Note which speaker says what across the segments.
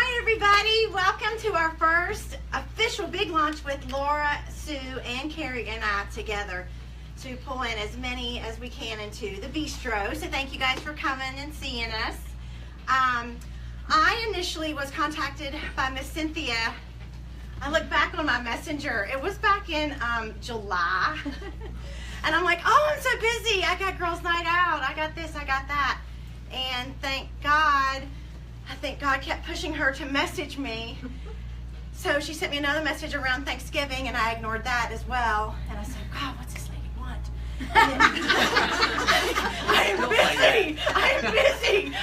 Speaker 1: Hi everybody, welcome to our first official big launch with Laura, Sue, and Carrie and I together to pull in as many as we can into the Bistro. So thank you guys for coming and seeing us. I initially was contacted by Miss Cynthia. I look back on my messenger. It was back in July. And I'm like, oh, I'm so busy. I got girls' night out. I got this, I got that. And thank God, I think God kept pushing her to message me. So she sent me another message around Thanksgiving, and I ignored that as well. And I said, God, what's this lady want? I am busy.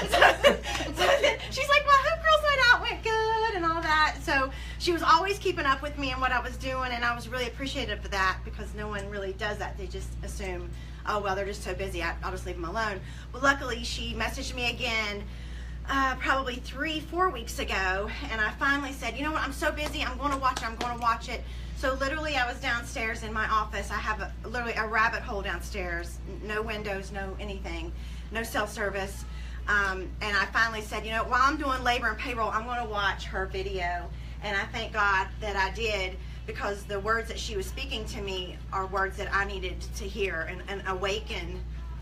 Speaker 1: So then she's like, well, I hope girls' night out went good and all that. So she was always keeping up with me and what I was doing, and I was really appreciative of that because no one really does that. They just assume, oh, well, they're just so busy, I'll just leave them alone. Well, luckily, she messaged me again probably 3-4 weeks ago, and I finally said, you know what, I'm so busy, I'm going to watch it. So literally, I was downstairs in my office. I have literally a rabbit hole downstairs, no windows, no anything, no self-service. And I finally said, you know, while I'm doing labor and payroll, I'm going to watch her video. And I thank God that I did, because the words that she was speaking to me are words that I needed to hear and awaken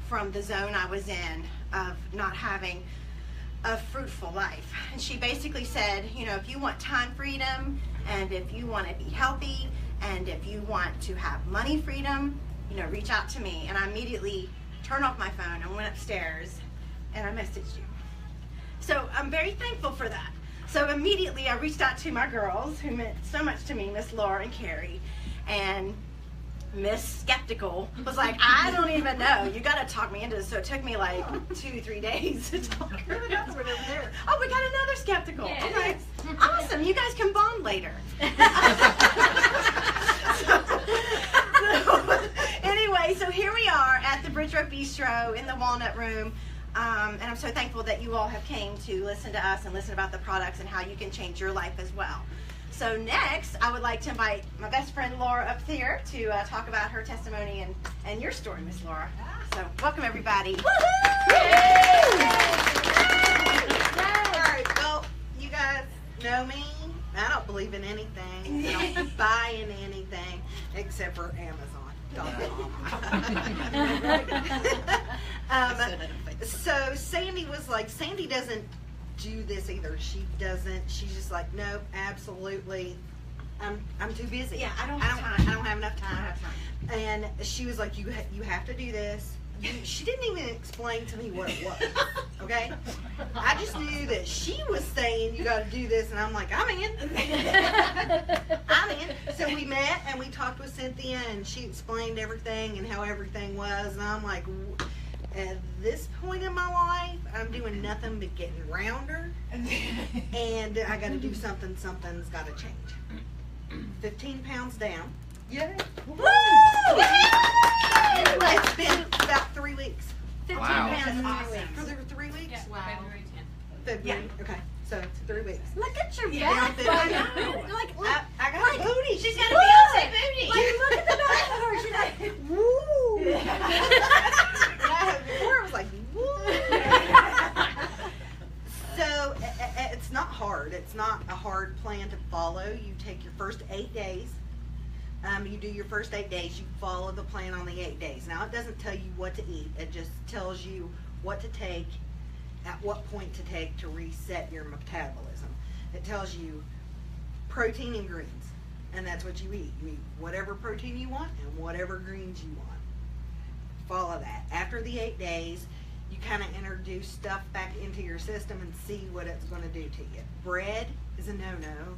Speaker 1: from the zone I was in of not having a fruitful life. And she basically said, you know, if you want time freedom, and if you want to be healthy, and if you want to have money freedom, you know, reach out to me. And I immediately turned off my phone and went upstairs and I messaged you. So I'm very thankful for that. So immediately I reached out to my girls who meant so much to me, Miss Laura and Carrie, and Miss Skeptical was like, I don't even know. You got to talk me into this. So it took me like 2-3 days to talk her into it. Oh, we got another Skeptical.
Speaker 2: Yeah,
Speaker 1: okay. Awesome. You guys can bond later. Anyway, so here we are at the Bistro in the Walnut Room. And I'm so thankful that you all have came to listen to us and listen about the products and how you can change your life as well. So next, I would like to invite my best friend Laura up here to talk about her testimony and your story, Miss Laura. So welcome everybody.
Speaker 3: All right, well, you guys know me. I don't believe in anything. I don't buy in anything except for Amazon.com. So Sandy was like, Sandy doesn't do this either. She doesn't. She's just like, nope, absolutely. I'm too busy.
Speaker 1: Yeah, I don't have
Speaker 3: enough time. And she was like, you have to do this. She didn't even explain to me what it was. Okay, I just knew that she was saying you got to do this, and I'm like, I'm in. I'm in. So we met and we talked with Cynthia, and she explained everything and how everything was, and I'm like, at this point in my life, I'm doing nothing but getting rounder, and I got to do something. Something's got to change. 15 pounds down. Yay! Woo! It's been about 3 weeks.
Speaker 1: 15
Speaker 2: Wow.
Speaker 1: pounds.
Speaker 2: Awesome.
Speaker 3: For the 3 weeks?
Speaker 2: Yeah,
Speaker 1: Wow.
Speaker 2: February 10th.
Speaker 3: February. Okay, so it's 3 weeks.
Speaker 1: Look at your
Speaker 3: Yeah.
Speaker 1: back.
Speaker 3: I
Speaker 1: know.
Speaker 3: I got a booty.
Speaker 1: She's got a Beyonce booty.
Speaker 3: Like, look at the back of her. She's like, woo. Before it was like, woo. So it's not hard. It's not a hard plan to follow. You take your first 8 days. You do your first 8 days. You follow the plan on the 8 days. Now, it doesn't tell you what to eat. It just tells you what to take, at what point to take to reset your metabolism. It tells you protein and greens, and that's what you eat. You eat whatever protein you want and whatever greens you want. Follow that. After the 8 days, you kind of introduce stuff back into your system and see what it's going to do to you. Bread is a no-no.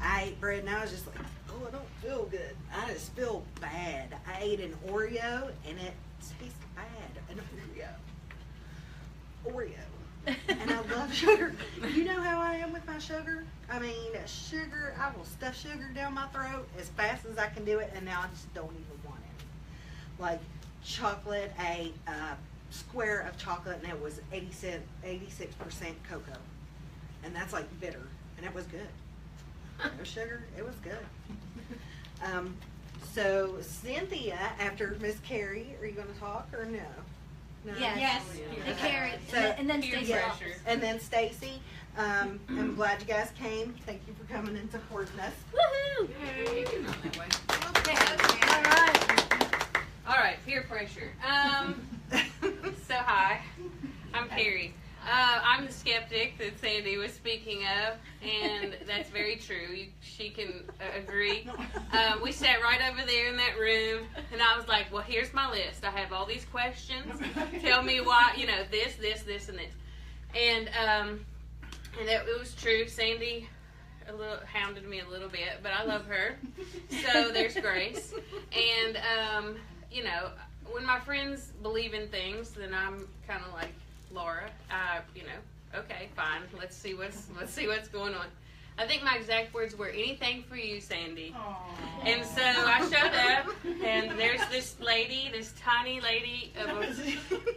Speaker 3: I ate bread and I was just like, oh, I don't feel good. I just feel bad. I ate an Oreo and it tastes bad. An Oreo. And I love sugar. You know how I am with my sugar? I mean, sugar, I will stuff sugar down my throat as fast as I can do it, and now I just don't even want it. Like chocolate, a square of chocolate, and it was 86% cocoa. And that's like bitter, and it was good. No sugar, it was good. So Cynthia, after Miss Carrie, are you going to talk or no? No.
Speaker 1: Yes.
Speaker 2: Yeah.
Speaker 1: And Carrie.
Speaker 3: So
Speaker 2: And then
Speaker 4: peer
Speaker 2: Stacy.
Speaker 4: pressure.
Speaker 3: And then Stacy, I'm glad you guys came. Thank you for coming and supporting us.
Speaker 2: Woohoo!
Speaker 4: Hey, get on that way.
Speaker 2: Okay. All right.
Speaker 4: All right, peer pressure. So hi, I'm Carrie. I'm the skeptic that Sandy was speaking of, and that's very true. She can agree. We sat right over there in that room, and I was like, well, here's my list. I have all these questions. Tell me why, this, and this. And it was true. Sandy hounded me a little bit, but I love her. So there's grace. And, when my friends believe in things, then I'm kind of like, Laura, okay, fine. Let's see what's going on. I think my exact words were, anything for you, Sandy.
Speaker 1: Aww.
Speaker 4: And so I showed up, and there's this tiny lady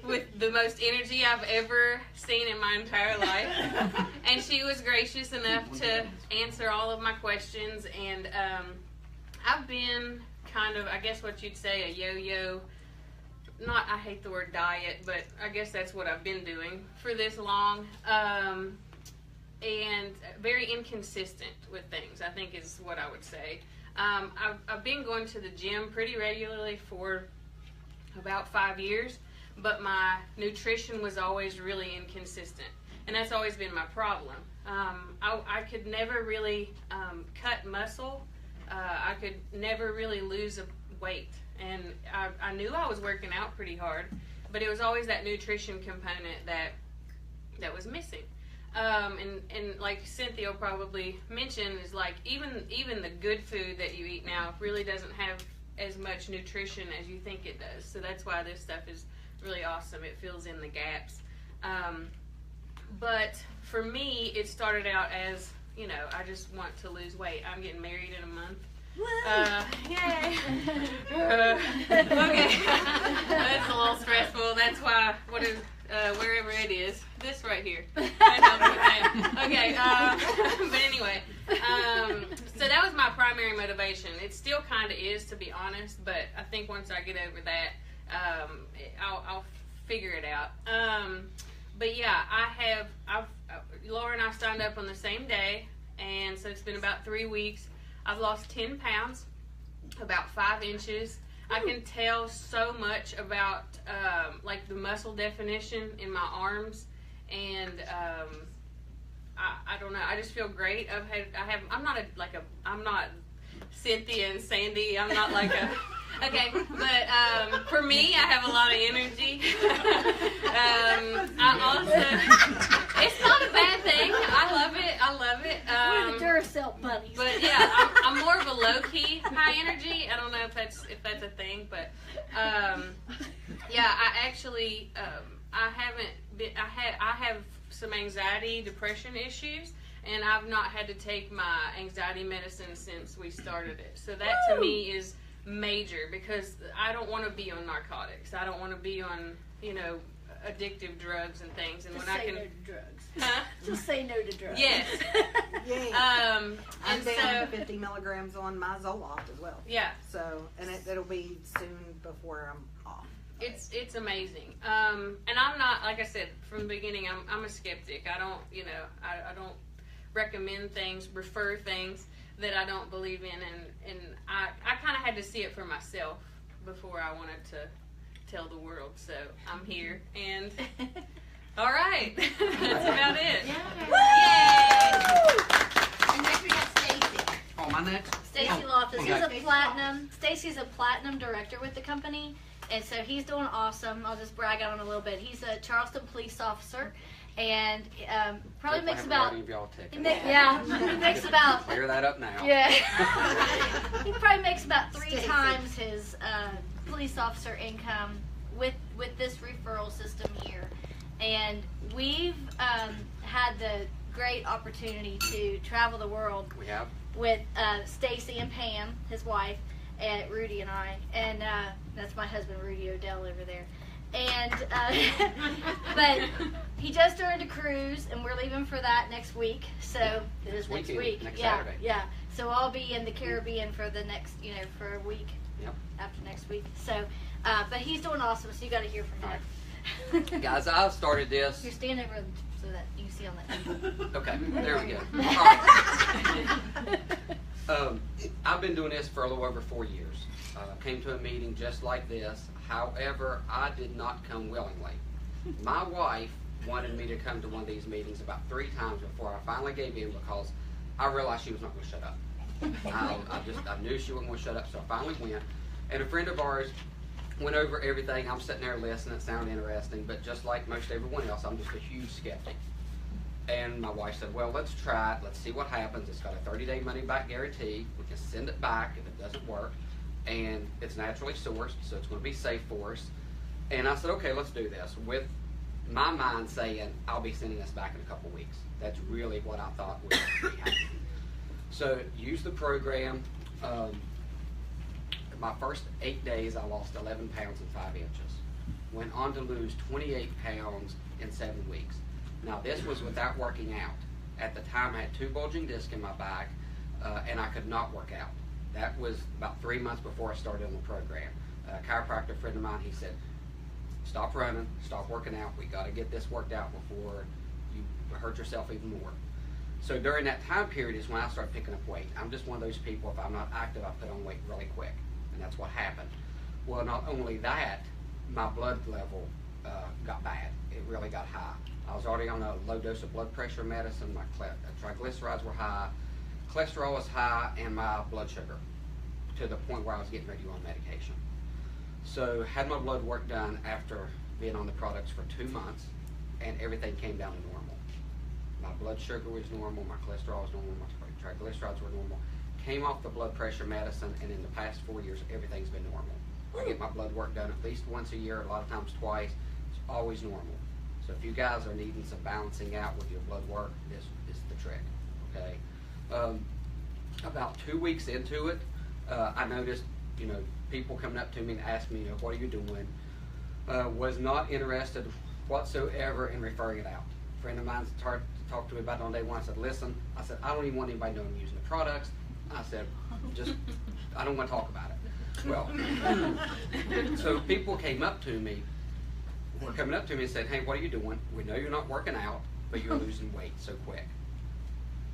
Speaker 4: with the most energy I've ever seen in my entire life. And she was gracious enough to answer all of my questions. And I've been kind of, I guess what you'd say, a yo-yo. I hate the word diet, but I guess that's what I've been doing for this long. And very inconsistent with things, I think is what I would say. I've been going to the gym pretty regularly for about 5 years, but my nutrition was always really inconsistent. And that's always been my problem. I could never really cut muscle. I could never really lose weight. And I knew I was working out pretty hard, but it was always that nutrition component that was missing. And like Cynthia will probably mention, is like even the good food that you eat now really doesn't have as much nutrition as you think it does. So that's why this stuff is really awesome. It fills in the gaps. But for me, it started out as, I just want to lose weight. I'm getting married in a month. Yay. Okay. That's a little stressful. That's why, wherever it is, this right here. That helps with that. Okay, but anyway, so that was my primary motivation. It still kind of is, to be honest, but I think once I get over that, I'll figure it out. But yeah, Laura and I signed up on the same day, and so it's been about 3 weeks. I've lost 10 pounds, about 5 inches. I can tell so much about like the muscle definition in my arms, and I don't know. I just feel great. I'm not Cynthia and Sandy. I'm not like a. Okay, but for me, I have a lot of energy. I also, it's not a bad thing. I love it.
Speaker 2: We're the Duracell bunnies.
Speaker 4: But yeah, I'm more of a low-key high energy. I don't know if that's a thing, but yeah, I actually I have some anxiety, depression issues. And I've not had to take my anxiety medicine since we started it. So that to me is major, because I don't want to be on narcotics. I don't want to be on, addictive drugs and things. And
Speaker 2: Just
Speaker 4: when
Speaker 2: say
Speaker 4: I can,
Speaker 2: no to drugs.
Speaker 4: huh?
Speaker 2: Just say no to drugs.
Speaker 4: Yes.
Speaker 3: Yeah. I'm
Speaker 4: And
Speaker 3: down
Speaker 4: so
Speaker 3: to 50 milligrams on my Zoloft as well.
Speaker 4: yeah,
Speaker 3: So, and it'll be soon before I'm off.
Speaker 4: it's amazing. And I'm not, like I said from the beginning, I'm a skeptic. I don't, I don't recommend things, refer things that I don't believe in, and I kind of had to see it for myself before I wanted to tell the world. So I'm here, and all right, that's about it.
Speaker 1: Yay! And next we got Stacy.
Speaker 5: Oh, my next?
Speaker 2: Stacy Loftus. Stacy's a platinum director with the company, and so he's doing awesome. I'll just brag on him a little bit. He's a Charleston police officer, and probably makes about he makes about
Speaker 5: Clear that up now.
Speaker 2: yeah. He probably makes about 3 times his police officer income with this referral system here, and we've had the great opportunity to travel the world.
Speaker 5: We have.
Speaker 2: With Stacy and Pam, his wife, and Rudy and I, and that's my husband Rudy Odell over there. And but he just started a cruise, and we're leaving for that next week. So it is next week.
Speaker 5: Next
Speaker 2: yeah,
Speaker 5: Saturday.
Speaker 2: yeah. So I'll be in the Caribbean for the next, for a week.
Speaker 5: Yep.
Speaker 2: After next week. So, but he's doing awesome. So you got to hear from him.
Speaker 5: Right. Guys, I started this.
Speaker 2: You're standing over so that you see on that.
Speaker 5: Okay, there we go. All right. I've been doing this for a little over 4 years. Came to a meeting just like this. However, I did not come willingly. My wife wanted me to come to one of these meetings about 3 times before I finally gave in, because I realized she was not going to shut up. I knew she wasn't going to shut up, so I finally went. And a friend of ours went over everything. I'm sitting there listening. It sounded interesting, but just like most everyone else, I'm just a huge skeptic. And my wife said, well, let's try it. Let's see what happens. It's got a 30-day money-back guarantee. We can send it back if it doesn't work. And it's naturally sourced, so it's going to be safe for us. And I said, okay, let's do this. With my mind saying, I'll be sending this back in a couple weeks. That's really what I thought would be happening. So use the program. My first 8 days, I lost 11 pounds and 5 inches. Went on to lose 28 pounds in 7 weeks. Now, this was without working out. At the time, I had 2 bulging discs in my back, and I could not work out. That was about 3 months before I started on the program. A chiropractor friend of mine, he said, stop running, stop working out. We got to get this worked out before you hurt yourself even more. So during that time period is when I started picking up weight. I'm just one of those people, if I'm not active, I put on weight really quick. And that's what happened. Well, not only that, my blood level got bad. It really got high. I was already on a low dose of blood pressure medicine. My triglycerides were high, cholesterol was high, and my blood sugar, to the point where I was getting ready to go on medication. So had my blood work done after being on the products for 2 months, and everything came down to normal. My blood sugar was normal, my cholesterol was normal, my triglycerides were normal. Came off the blood pressure medicine, and in the past 4 years, everything's been normal. I get my blood work done at least once a year, a lot of times twice. It's always normal. So if you guys are needing some balancing out with your blood work, this is the trick, okay? About 2 weeks into it, I noticed, people coming up to me and asking me, what are you doing? Was not interested whatsoever in referring it out. A friend of mine started to talk to me about it on day 1. I said, listen, I don't even want anybody knowing I'm using the products. I said, I don't want to talk about it. Well, so people came up to me, were coming up to me and said, hey, what are you doing? We know you're not working out, but you're losing weight so quick.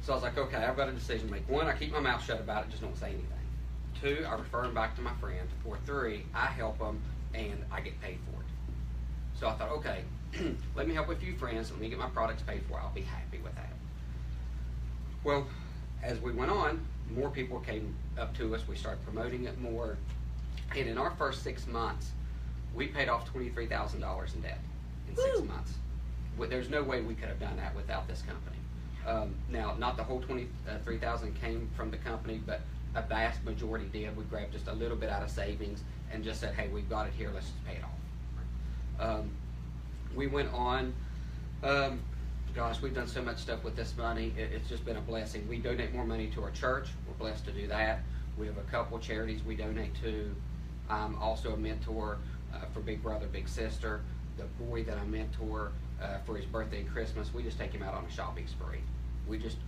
Speaker 5: So I was like, okay, I've got a decision to make. 1, I keep my mouth shut about it, just don't say anything. 2, I refer them back to my friend. Or 3, I help them and I get paid for it. So I thought, okay, let me help a few friends, let me get my products paid for, I'll be happy with that. Well, as we went on, more people came up to us, we started promoting it more, and in our first 6 months, we paid off $23,000 in debt in 6 months. There's no way we could have done that without this company. Now, not the whole $23,000 came from the company, but a vast majority did. We grabbed just a little bit out of savings and just said, hey, we've got it here, let's just pay it off. We went on, gosh, we've done so much stuff with this money. It's just been a blessing. We donate more money to our church. We're blessed to do that. We have a couple charities we donate to. I'm also a mentor for Big Brother, Big Sister. The boy that I mentor for his birthday and Christmas, we just take him out on a shopping spree.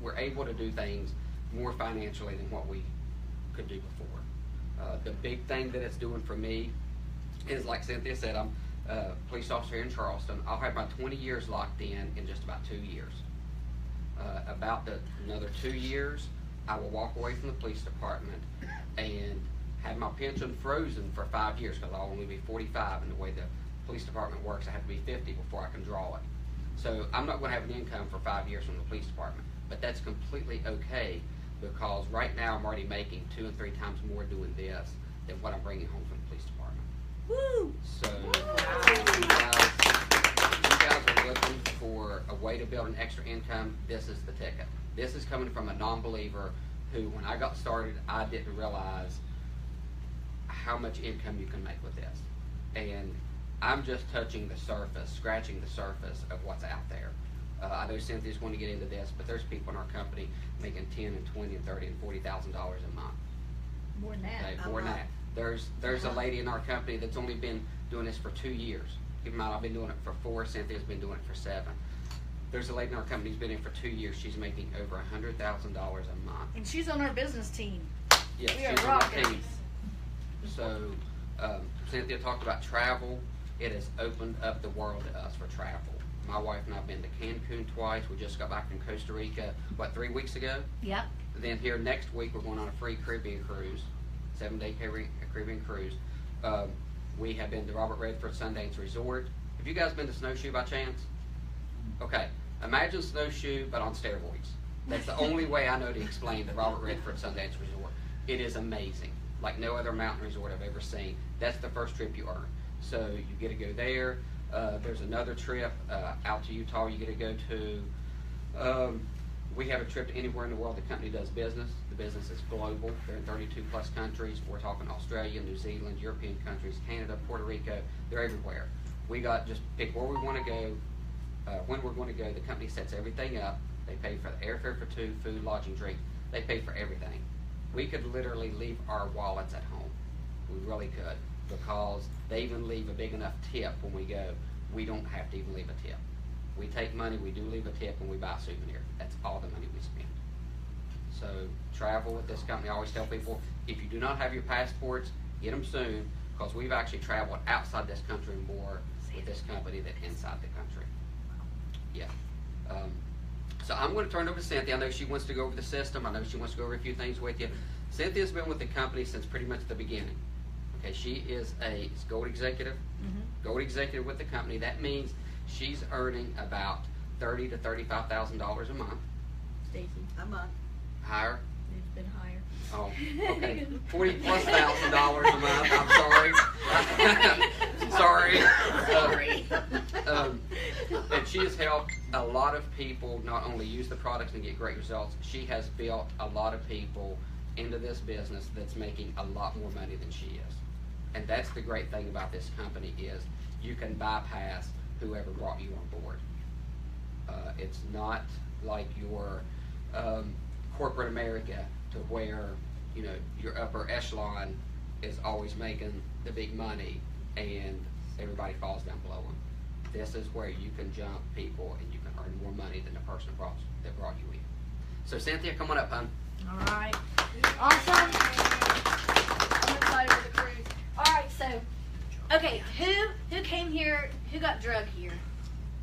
Speaker 5: We're able to do things more financially than what we could do before. The big thing that it's doing for me is, like Cynthia said, I'm a police officer here in Charleston. I'll have my 20 years locked in just about 2 years. Another 2 years, I will walk away from the police department and have my pension frozen for 5 years, because I'll only be 45, and the way the police department works, I have to be 50 before I can draw it. So I'm not going to have an income for 5 years from the police department, but that's completely okay, because right now I'm already making 2 and 3 times more doing this than what I'm bringing home from the police department. Woo! So if you guys are looking for a way to build an extra income, this is the ticket. This is coming from a non-believer who, when I got started, I didn't realize how much income you can make with this. And I'm just touching the surface, scratching the surface of what's out there. I know Cynthia's going to get into this, but there's people in our company making $10 and $20 and $30 and $40,000 a month.
Speaker 2: More than that.
Speaker 5: Okay, more than that. There's a lady in our company that's only been doing this for 2 years. Keep in mind, I've been doing it for 4. Cynthia's been doing it for 7. There's a lady in our company who's been in for 2 years. She's making over $100,000 a month.
Speaker 2: And she's on our business team.
Speaker 5: Yes,
Speaker 2: we are
Speaker 5: she's on our
Speaker 2: rockers.
Speaker 5: team. So Cynthia talked about travel. it has opened up the world to us for travel. My wife and I have been to Cancun twice. We just got back from Costa Rica, 3 weeks ago?
Speaker 2: Yep.
Speaker 5: Then here next week, we're going on a free Caribbean cruise, 7-day Caribbean cruise. We have been to Robert Redford Sundance Resort. Have you guys been to Snowshoe by chance? Okay, imagine Snowshoe, but on steroids. That's the only way I know to explain the Robert Redford Sundance Resort. It is amazing, like no other mountain resort I've ever seen. That's the first trip you earn. So you get to go there. There's another trip out to Utah you get to go to. We have a trip to anywhere in the world the company does business. The business is global. They're in 32 plus countries. We're talking Australia, New Zealand, European countries, Canada, Puerto Rico. They're everywhere. We got just pick where we want to go, when we're going to go. The company sets everything up. They pay for the airfare for two, food, lodging, drink. They pay for everything. We could literally leave our wallets at home. We really could, because they even leave a big enough tip when we go. We don't have to even leave a tip. We take money, we do leave a tip, and we buy a souvenir. That's all the money we spend. So travel with this company. I always tell people, if you do not have your passports, get them soon, because we've actually traveled outside this country more with this company than inside the country. Yeah. So I'm going to turn it over to Cynthia. I know she wants to go over the system. I know she wants to go over a few things with you. Cynthia's been with the company since pretty much the beginning. Okay, she is a gold executive. Gold executive with the company. That means she's earning about $30,000 to $35,000 a month.
Speaker 2: Stacy.
Speaker 3: A month.
Speaker 5: Higher?
Speaker 2: It's been higher.
Speaker 5: Oh, okay. $40,000+ a month. I'm sorry. Sorry. And she has helped a lot of people not only use the products and get great results. She has built a lot of people into this business that's making a lot more money than she is. And that's the great thing about this company is you can bypass whoever brought you on board. It's not like your corporate America to where, you know, your upper echelon is always making the big money and everybody falls down below them. This is where you can jump people and you can earn more money than the person that brought you in. So Cynthia, come on up, hon.
Speaker 2: All right. Awesome. I'm excited for the cruise. All right, so, okay, who came here, who got drugged here?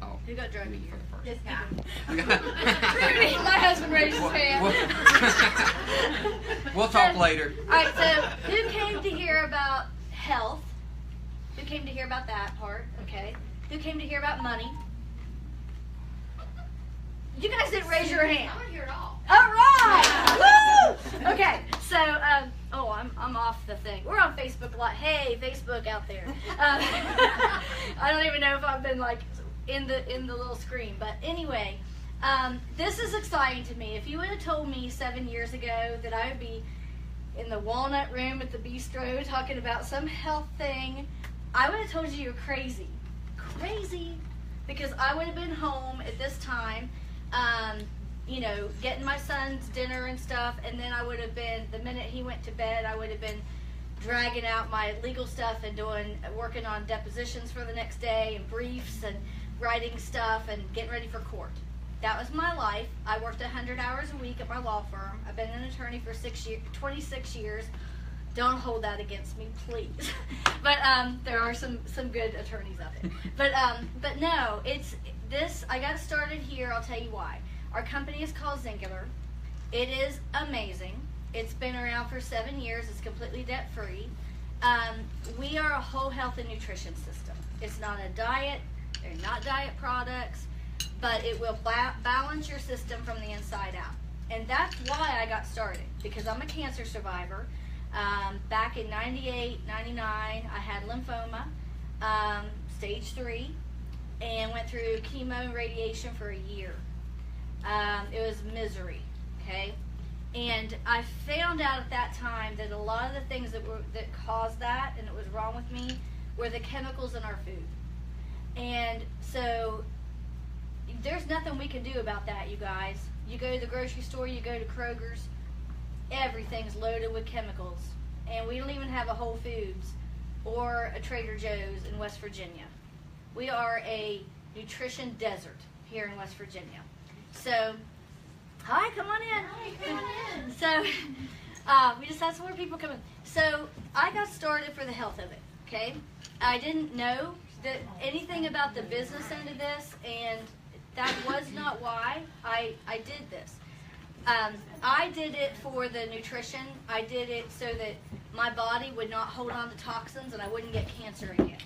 Speaker 5: Oh,
Speaker 2: Who got drugged
Speaker 5: me
Speaker 2: here?
Speaker 5: for the
Speaker 2: This
Speaker 5: first.
Speaker 2: guy. Rudy, my husband raised his hand.
Speaker 5: We'll talk later.
Speaker 2: All right, so who came to hear about health? Who came to hear about that part? Okay. Who came to hear about money? You guys didn't raise your hand.
Speaker 4: I want to hear it all.
Speaker 2: All right. Woo! Okay. So, I'm off the thing. We're on Facebook a lot. Hey, Facebook out there. I don't even know if I've been like in the little screen, but anyway, this is exciting to me. If you would have told me 7 years ago that I would be in the walnut room at the Bistro talking about some health thing, I would have told you you're crazy. Crazy. Because I would have been home at this time, you know, getting my son's dinner and stuff, and then I would have been, the minute he went to bed, I would have been dragging out my legal stuff and working on depositions for the next day and briefs and writing stuff and getting ready for court. That was my life. I worked 100 hours a week at my law firm. I've been an attorney for 26 years. Don't hold that against me, please. But there are some good attorneys out there. But no, it's this. I got started here. I'll tell you why. Our company is called Zingular. It is amazing. It's been around for 7 years. It's completely debt free. We are a whole health and nutrition system. It's not a diet. They're not diet products, but it will balance your system from the inside out. And that's why I got started, because I'm a cancer survivor. Back in 98, 99, I had lymphoma, stage 3, and went through chemo and radiation for a year. It was misery, okay? And I found out at that time that a lot of the things that caused that, and it was wrong with me, were the chemicals in our food. And so there's nothing we can do about that, you guys. You go to the grocery store, you go to Kroger's, everything's loaded with chemicals. And we don't even have a Whole Foods or a Trader Joe's in West Virginia. We are a nutrition desert here in West Virginia. So, hi, come on in.
Speaker 4: Hi, come on in.
Speaker 2: So, we just had some more people come in. So, I got started for the health of it, okay? I didn't know anything about the business end of this, and that was not why I did this. I did it for the nutrition. I did it so that my body would not hold on to toxins and I wouldn't get cancer again.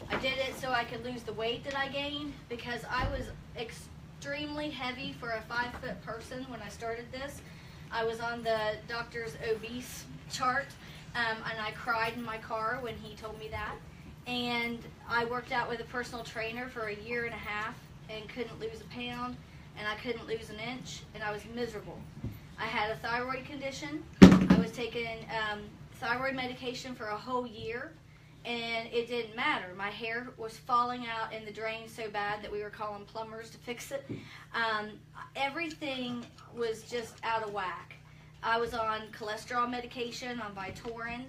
Speaker 2: I did it so I could lose the weight that I gained, because I was extremely heavy for a 5-foot person when I started this. I was on the doctor's obese chart, and I cried in my car when he told me that. And I worked out with a personal trainer for a year and a half and couldn't lose a pound, and I couldn't lose an inch, and I was miserable. I had a thyroid condition. I was taking thyroid medication for a whole year, and it didn't matter. My hair was falling out in the drain so bad that we were calling plumbers to fix it. Everything was just out of whack. I was on cholesterol medication, on Vytorin,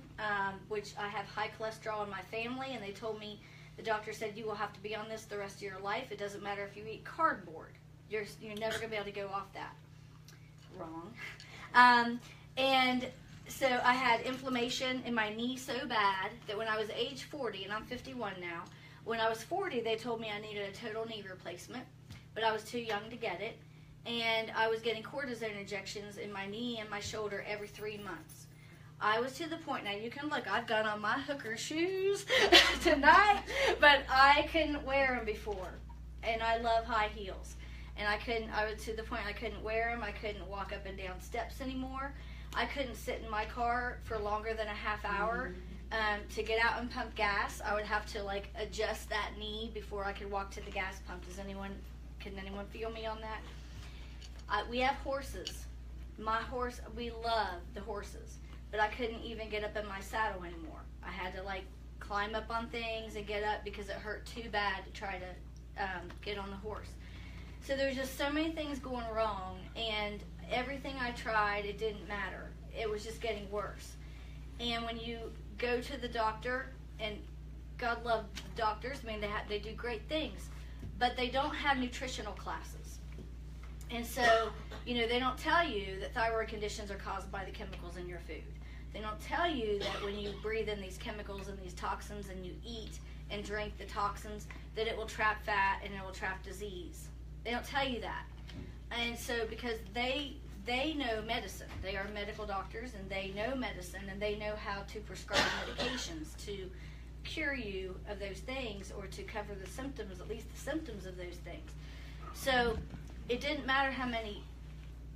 Speaker 2: which I have high cholesterol in my family, and they told me, the doctor said, you will have to be on this the rest of your life. It doesn't matter if you eat cardboard. You're never going to be able to go off that. Wrong. And so I had inflammation in my knee so bad that when I was age 40, and I'm 51 now, when I was 40, they told me I needed a total knee replacement, but I was too young to get it. And I was getting cortisone injections in my knee and my shoulder every 3 months. I was to the point, now you can look, I've got on my hooker shoes tonight, but I couldn't wear them before. And I love high heels. And I was to the point I couldn't wear them. I couldn't walk up and down steps anymore. I couldn't sit in my car for longer than a half hour. To get out and pump gas, I would have to like adjust that knee before I could walk to the gas pump. Can anyone feel me on that? We have horses. My horse, we love the horses, but I couldn't even get up in my saddle anymore. I had to like climb up on things and get up because it hurt too bad to try to get on the horse. So there was just so many things going wrong, and everything I tried, it didn't matter. It was just getting worse. And when you go to the doctor, and God love doctors, I mean they do great things, but they don't have nutritional classes. And so, they don't tell you that thyroid conditions are caused by the chemicals in your food. They don't tell you that when you breathe in these chemicals and these toxins and you eat and drink the toxins, that it will trap fat and it will trap disease. They don't tell you that. And so because they know medicine, they are medical doctors, and they know medicine, and they know how to prescribe medications to cure you of those things, or to cover the symptoms, at least the symptoms of those things. So it didn't matter how many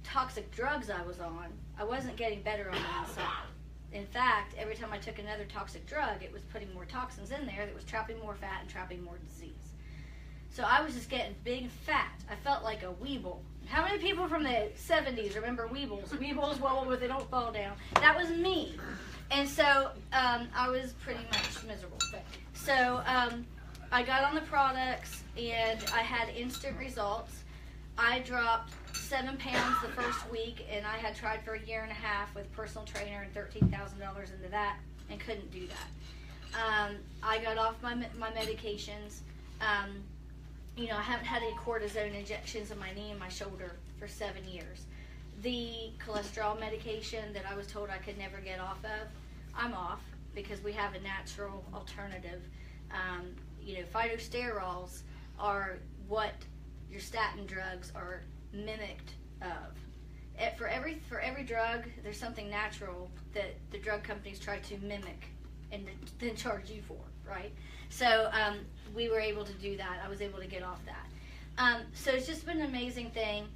Speaker 2: toxic drugs I was on, I wasn't getting better on the inside. In fact, every time I took another toxic drug, it was putting more toxins in there that was trapping more fat and trapping more disease. So I was just getting big and fat. I felt like a weeble. How many people from the 70s remember weebles? Weebles, well, they don't fall down. That was me. And so I was pretty much miserable. So I got on the products, and I had instant results. I dropped 7 pounds the first week, and I had tried for a year and a half with a personal trainer and $13,000 into that, and couldn't do that. I got off my medications. I haven't had any cortisone injections in my knee and my shoulder for 7 years. The cholesterol medication that I was told I could never get off of, I'm off, because we have a natural alternative. Phytosterols are what your statin drugs are mimicked of. For every drug, there's something natural that the drug companies try to mimic and then charge you for, right? So we were able to do that. I was able to get off that. So it's just been an amazing thing.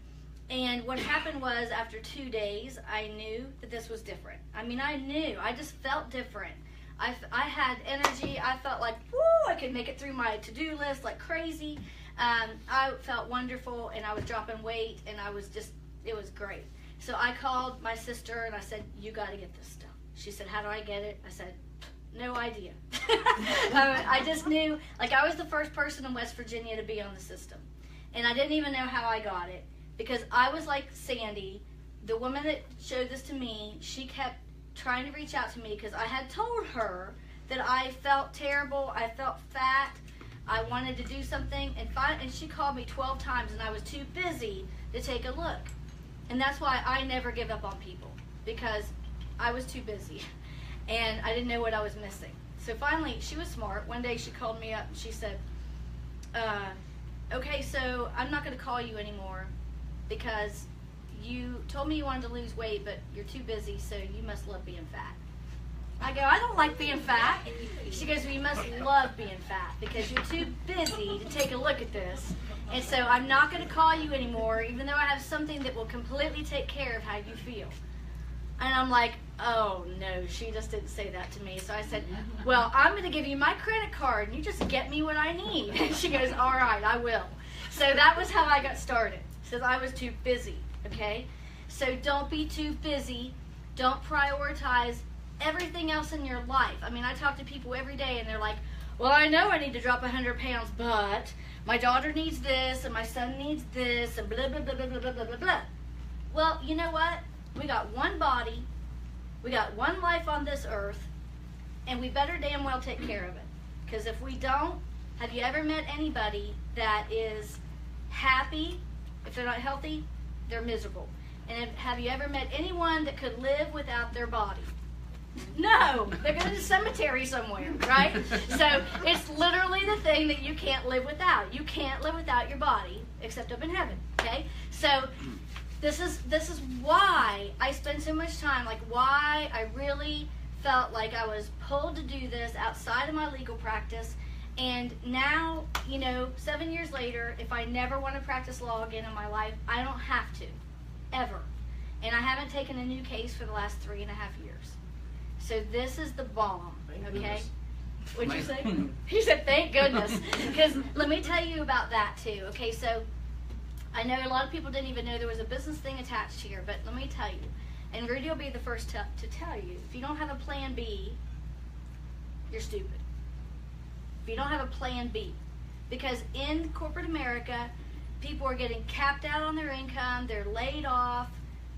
Speaker 2: And what happened was, after 2 days, I knew that this was different. I mean, I knew. I just felt different. I had energy. I felt like, woo, I could make it through my to-do list like crazy. I felt wonderful, and I was dropping weight, and it was great. So I called my sister, and I said, you got to get this stuff. She said, how do I get it? I said, no idea. I just knew, like, I was the first person in West Virginia to be on the system. And I didn't even know how I got it, because I was like Sandy, the woman that showed this to me. She kept trying to reach out to me because I had told her that I felt terrible, I felt fat, I wanted to do something, and she called me 12 times, and I was too busy to take a look. And that's why I never give up on people, because I was too busy, and I didn't know what I was missing. So finally, she was smart. One day she called me up, and she said, okay, so I'm not going to call you anymore because you told me you wanted to lose weight, but you're too busy, so you must love being fat. I go, I don't like being fat. She goes, well, you must love being fat because you're too busy to take a look at this. And so I'm not going to call you anymore, even though I have something that will completely take care of how you feel. And I'm like, oh, no, she just didn't say that to me. So I said, well, I'm going to give you my credit card, and you just get me what I need. And she goes, all right, I will. So that was how I got started, since I was too busy, okay? So don't be too busy. Don't prioritize everything else in your life. I mean, I talk to people every day, and they're like, well, I know I need to drop 100 pounds, but my daughter needs this, and my son needs this, and blah, blah, blah, blah, blah, blah, blah, blah. Well, you know what? We got one body, we got one life on this earth, and we better damn well take care of it. Because if we don't, have you ever met anybody that is happy? If they're not healthy, they're miserable. And have you ever met anyone that could live without their body? No, they're going to the cemetery somewhere, right? So it's literally the thing that you can't live without. You can't live without your body, except up in heaven, okay? So this is why I spend so much time, like why I really felt like I was pulled to do this outside of my legal practice. And now, 7 years later, if I never want to practice law again in my life, I don't have to, ever. And I haven't taken a new case for the last 3.5 years. So this is the bomb, okay? What'd you say? He said, thank goodness. Because let me tell you about that too, okay? So I know a lot of people didn't even know there was a business thing attached here, but let me tell you, and Rudy will be the first to tell you, if you don't have a plan B, you're stupid. If you don't have a plan B. Because in corporate America, people are getting capped out on their income, they're laid off,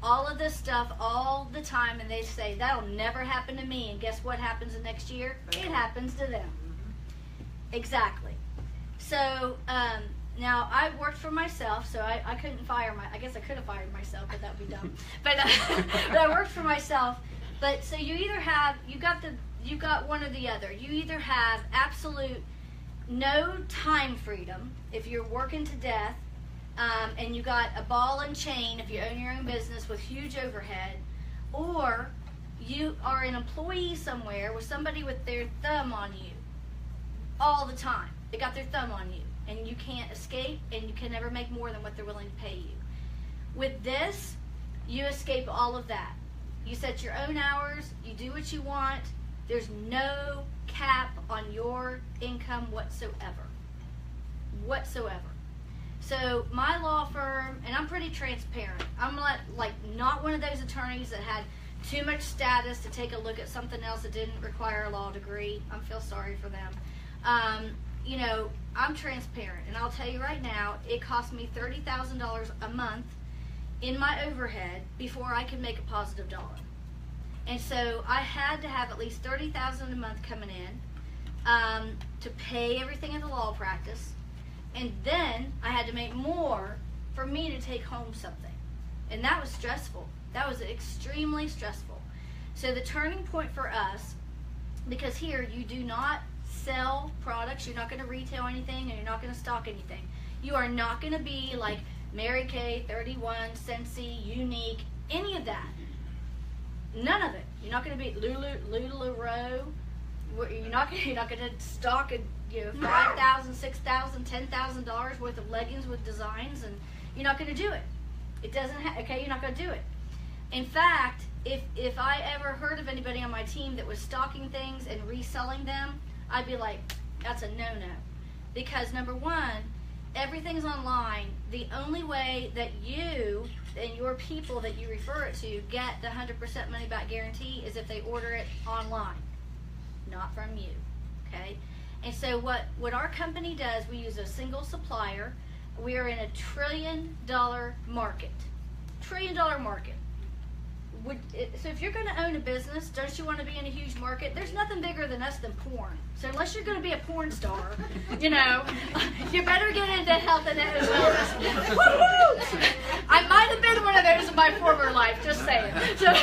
Speaker 2: all of this stuff all the time, and they say, that'll never happen to me, and guess what happens the next year? It happens to them. Exactly. So, now, I worked for myself, so I couldn't fire I guess I could have fired myself, but that would be dumb. But I worked for myself. But, so you either have, you got one or the other. You either have absolute no time freedom if you're working to death, and you got a ball and chain if you own your own business with huge overhead, or you are an employee somewhere with somebody with their thumb on you all the time. They got their thumb on you, and you can't escape, and you can never make more than what they're willing to pay you. With this, you escape all of that. You set your own hours, you do what you want, there's no cap on your income whatsoever. Whatsoever. So my law firm, and I'm pretty transparent. I'm not one of those attorneys that had too much status to take a look at something else that didn't require a law degree. I feel sorry for them. I'm transparent, and I'll tell you right now, it cost me $30,000 a month in my overhead before I could make a positive dollar. And so I had to have at least $30,000 a month coming in to pay everything in the law practice. And then I had to make more for me to take home something. And that was stressful. That was extremely stressful. So the turning point for us, because here you do not sell products, you're not going to retail anything, and you're not going to stock anything. You are not going to be like Mary Kay, 31, Scentsy, Unique, any of that. None of it. You're not going to be LuLaRoe. You're not going to stock $5,000, $6,000, $10,000 worth of leggings with designs, and you're not going to do it. It doesn't. You're not going to do it. In fact, if I ever heard of anybody on my team that was stocking things and reselling them, I'd be like, that's a no-no. Because number one, everything's online. The only way that you and your people that you refer it to get the 100% money back guarantee is if they order it online, not from you, okay? And so what our company does, we use a single supplier. We are in a $1 trillion market. $1 trillion market. So if you're going to own a business, don't you want to be in a huge market? There's nothing bigger than us than porn. So unless you're going to be a porn star, you better get into health and wellness. I might have been one of those in my former life, just saying. So,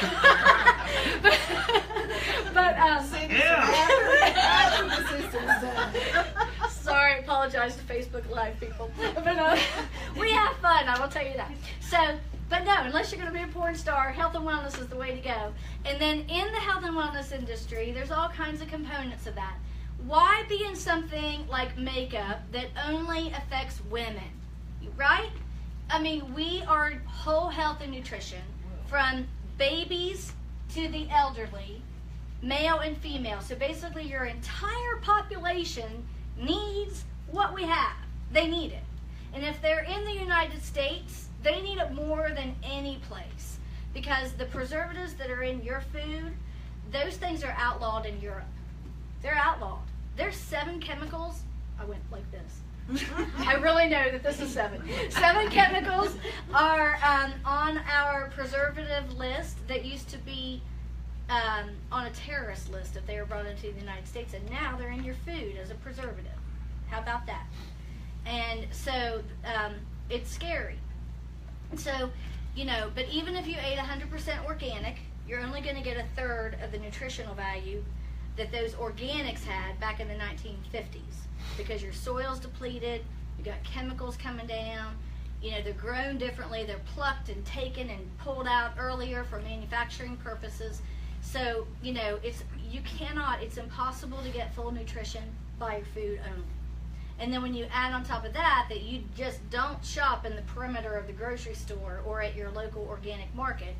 Speaker 2: sorry, apologize. apologize to Facebook Live people. But we have fun, I will tell you that. So, but no, unless you're going to be a porn star, health and wellness is the way to go. And then in the health and wellness industry, there's all kinds of components of that. Why be in something like makeup that only affects women, right? I mean, we are whole health and nutrition, from babies to the elderly, male and female. So basically your entire population needs what we have. They need it. And if they're in the United States, they need it more than any place, because the preservatives that are in your food, those things are outlawed in Europe. They're outlawed. There's 7 chemicals. I went like this. I really know that this is 7. 7 chemicals are on our preservative list that used to be on a terrorist list if they were brought into the United States, and now they're in your food as a preservative. How about that? And so it's scary. So, you know, but even if you ate 100% organic, you're only going to get 1/3 of the nutritional value that those organics had back in the 1950s, because your soil's depleted, you got chemicals coming down, you know, they're grown differently, they're plucked and taken and pulled out earlier for manufacturing purposes. So, you know, it's impossible to get full nutrition by your food only. And then when you add on top of that you just don't shop in the perimeter of the grocery store or at your local organic market,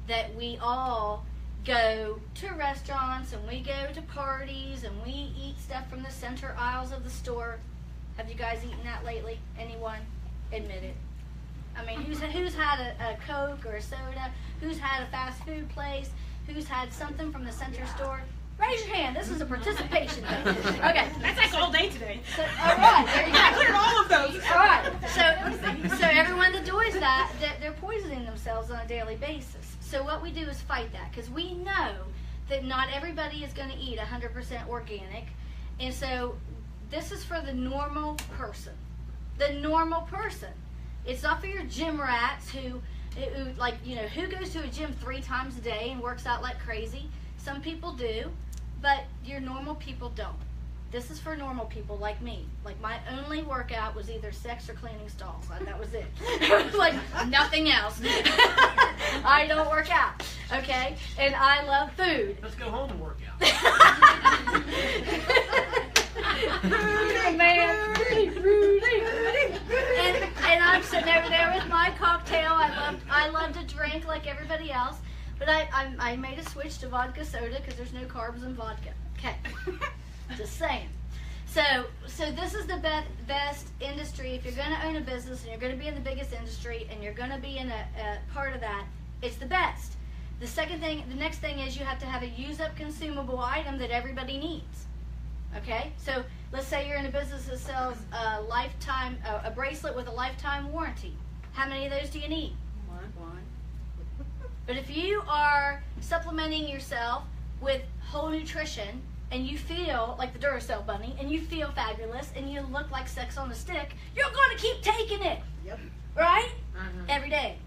Speaker 2: that we all go to restaurants and we go to parties and we eat stuff from the center aisles of the store. Have you guys eaten that lately? Anyone? Admit it. I mean, who's had a Coke or a soda? Who's had a fast food place? Who's had something from the center store? Raise your hand. This is a participation thing. Okay.
Speaker 6: That's like all day today.
Speaker 2: So, all right. There you go.
Speaker 6: I cleared all of those.
Speaker 2: All right. So everyone that does that, they're poisoning themselves on a daily basis. So what we do is fight that, because we know that not everybody is going to eat 100% organic. And so this is for the normal person. The normal person. It's not for your gym rats who like, you know, who goes to a gym 3 times a day and works out like crazy. Some people do, but your normal people don't. This is for normal people like me. Like, my only workout was either sex or cleaning stalls. That was it. Like, nothing else. I don't work out, okay? And I love food.
Speaker 6: Let's go home and work out.
Speaker 2: Man, Rudy. And I'm sitting over there with my cocktail. I love to drink like everybody else, but I made a switch to vodka soda because there's no carbs in vodka. Okay, just saying. So this is the best industry. If you're going to own a business and you're going to be in the biggest industry and you're going to be in a part of that, it's the best. The next thing is you have to have a use-up consumable item that everybody needs. Okay, so let's say you're in a business that sells a bracelet with a lifetime warranty. How many of those do you need? One. But if you are supplementing yourself with whole nutrition and you feel like the Duracell bunny and you feel fabulous and you look like sex on a stick, you're going to keep taking it.
Speaker 3: Yep.
Speaker 2: Right?
Speaker 3: Uh-huh.
Speaker 2: Every day.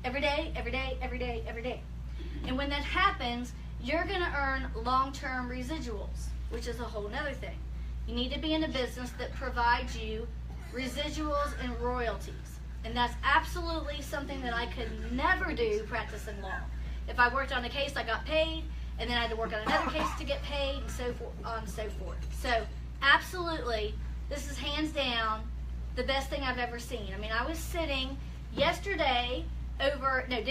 Speaker 2: And when that happens, you're going to earn long-term residuals, which is a whole nother thing. You need to be in a business that provides you residuals and royalties. And that's absolutely something that I could never do practicing law. If I worked on a case, I got paid, and then I had to work on another case to get paid, and so on and so forth. So absolutely, this is hands down the best thing I've ever seen. I mean, I was sitting day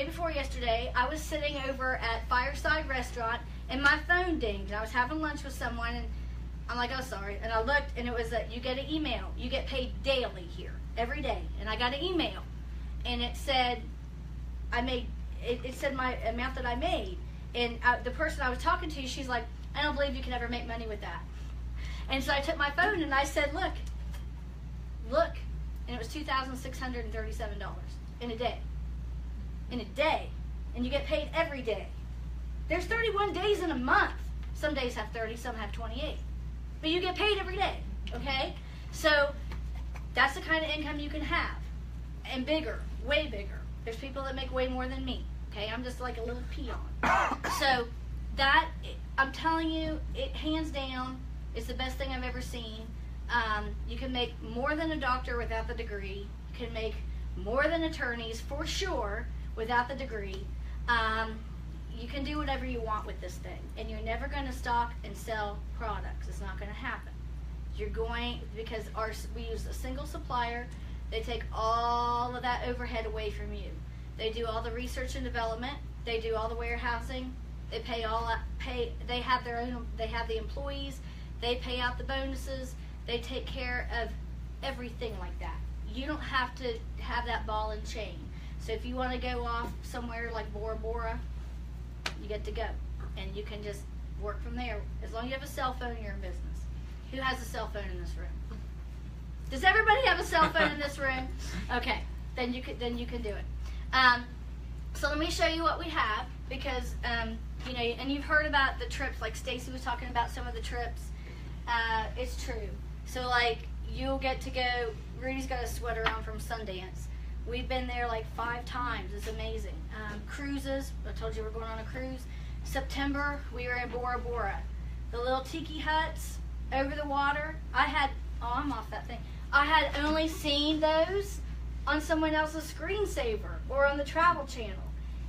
Speaker 2: before yesterday, I was sitting over at Fireside Restaurant, and my phone dinged, and I was having lunch with someone, and I'm like, oh, sorry. And I looked, and it was that you get an email. You get paid daily here, every day. And I got an email, and it said it said my amount that I made. And the person I was talking to, she's like, I don't believe you can ever make money with that. And so I took my phone, and I said, look. And it was $2,637 in a day. In a day. And you get paid every day. There's 31 days in a month. Some days have 30, some have 28. But you get paid every day, okay? So that's the kind of income you can have. And bigger, way bigger. There's people that make way more than me, okay? I'm just like a little peon. So that, I'm telling you, it hands down, it's the best thing I've ever seen. You can make more than a doctor without the degree. You can make more than attorneys for sure without the degree. You can do whatever you want with this thing, and you're never going to stock and sell products. It's not going to happen. You're going, because we use a single supplier. They take all of that overhead away from you. They do all the research and development. They do all the warehousing. They they have their own. They have the employees. They pay out the bonuses. They take care of everything like that. You don't have to have that ball and chain. So if you want to go off somewhere like Bora Bora, you get to go, and you can just work from there. As long as you have a cell phone, you're in business. Who has a cell phone in this room? Does everybody have a cell phone in this room? Okay, then you can do it. So let me show you what we have, because you know, and you've heard about the trips, like Stacy was talking about some of the trips. It's true. So like you'll get to go. Rudy's got a sweater on from Sundance. We've been there like 5 times. It's amazing. Cruises. I told you we're going on a cruise. September we were in Bora Bora. The little tiki huts over the water. I'm off that thing. I had only seen those on someone else's screensaver or on the Travel Channel.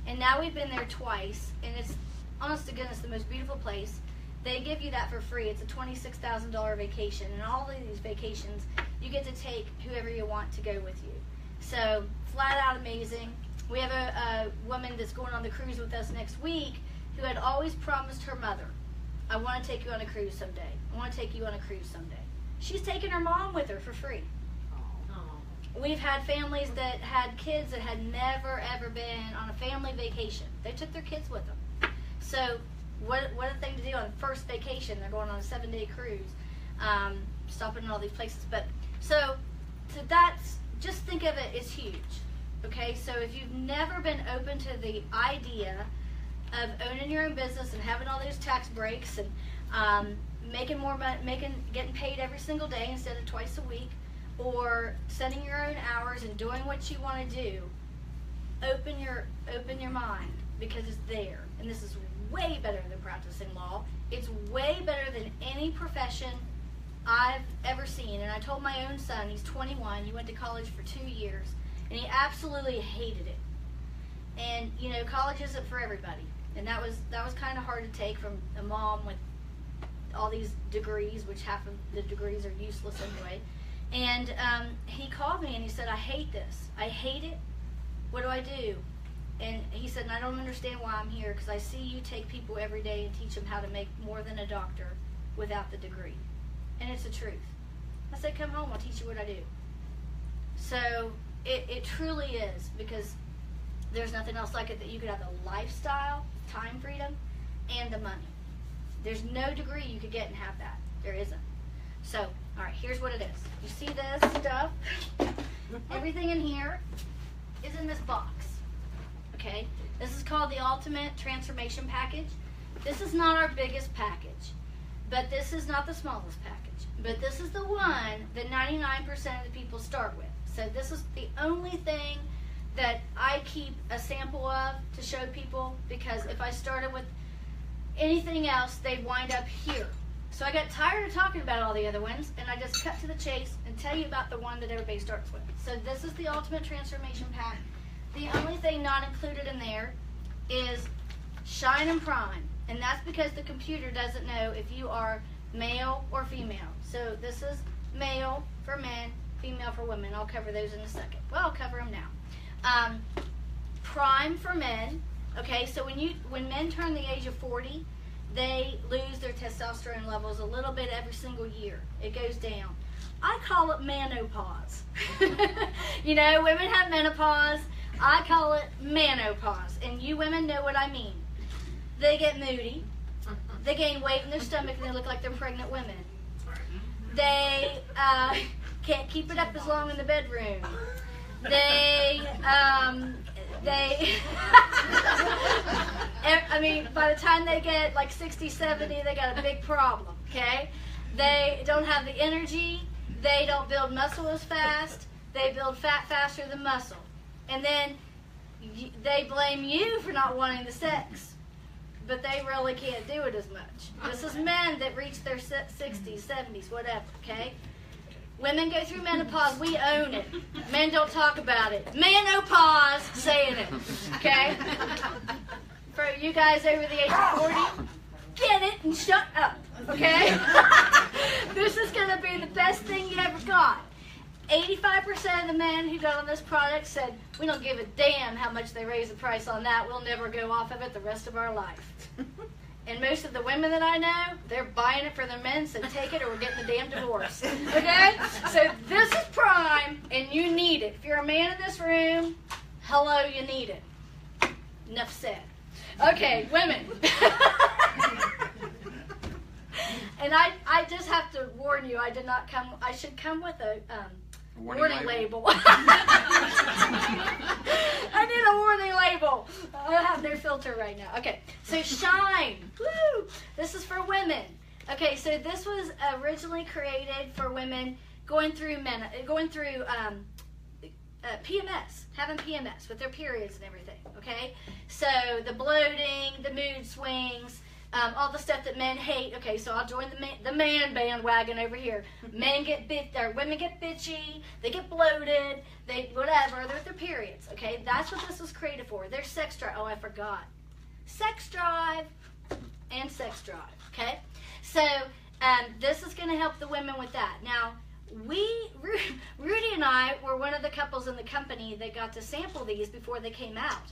Speaker 2: And now we've been there twice, and it's, honest to goodness, the most beautiful place. They give you that for free. It's a $26,000 vacation, and all of these vacations, you get to take whoever you want to go with you. So, flat out amazing. We have a woman that's going on the cruise with us next week who had always promised her mother, I want to take you on a cruise someday. I want to take you on a cruise someday. She's taking her mom with her for free. We've had families that had kids that had never, ever been on a family vacation. They took their kids with them. So, what a thing to do on the first vacation. They're going on a 7-day cruise, stopping in all these places. But so that's, just think of it as huge. Okay, so if you've never been open to the idea of owning your own business and having all those tax breaks and making more money, getting paid every single day instead of twice a week, or setting your own hours and doing what you want to do, open your mind, because it's there. And this is way better than practicing law. It's way better than any profession I've ever seen. And I told my own son, he's 21, he went to college for 2 years, and he absolutely hated it. And you know, college isn't for everybody. And that was kind of hard to take from a mom with all these degrees, which half of the degrees are useless anyway. And he called me and he said, I hate this. I hate it. What do I do? And he said, and I don't understand why I'm here, because I see you take people every day and teach them how to make more than a doctor without the degree. And it's the truth. I said, come home, I'll teach you what I do. So it truly is, because there's nothing else like it, that you could have the lifestyle, time freedom, and the money. There's no degree you could get and have that. There isn't. So, all right, here's what it is. You see this stuff? Everything in here is in this box. Okay? This is called the Ultimate Transformation Package. This is not our biggest package, but this is not the smallest package. But this is the one that 99% of the people start with. So this is the only thing that I keep a sample of to show people, because if I started with anything else, they'd wind up here. So I got tired of talking about all the other ones, and I just cut to the chase and tell you about the one that everybody starts with. So this is the Ultimate Transformation Pack. The only thing not included in there is Shine and Prime, and that's because the computer doesn't know if you are male or female. So this is male for men, female for women. I'll cover those in a second. Well, I'll cover them now. Prime for men. Okay, so when men turn the age of 40, they lose their testosterone levels a little bit every single year. It goes down. I call it menopause. You know, women have menopause. I call it menopause. And you women know what I mean. They get moody. They gain weight in their stomach and they look like they're pregnant women. They can't keep it up as long in the bedroom. I mean, by the time they get like 60, 70, they got a big problem, okay? They don't have the energy. They don't build muscle as fast. They build fat faster than muscle. And then they blame you for not wanting the sex. But they really can't do it as much. This is men that reach their 60s, 70s, whatever, okay? Women go through menopause. We own it. Men don't talk about it. Menopause, saying it. Okay? For you guys over the age of 40, get it and shut up. Okay? This is going to be the best thing you ever got. 85% of the men who got on this product said, we don't give a damn how much they raise the price on that. We'll never go off of it the rest of our life. And most of the women that I know, they're buying it for their men, so take it or we're getting a damn divorce. Okay? So this is prime, and you need it. If you're a man in this room, hello, you need it. Enough said. Okay, women. And I just have to warn you, I should come with a warning label. I need a warning label. I have their filter right now. Okay, so Shine. Woo! This is for women. Okay, so this was originally created for women going through PMS, having PMS with their periods and everything. Okay, so the bloating, the mood swings. All the stuff that men hate. Okay, so I'll join the man bandwagon over here. Women get bitchy, they get bloated, they whatever. They're with their periods. Okay, that's what this was created for. Their sex drive. Oh, I forgot. Sex drive and sex drive. Okay, so this is going to help the women with that. Now, Rudy and I were one of the couples in the company that got to sample these before they came out.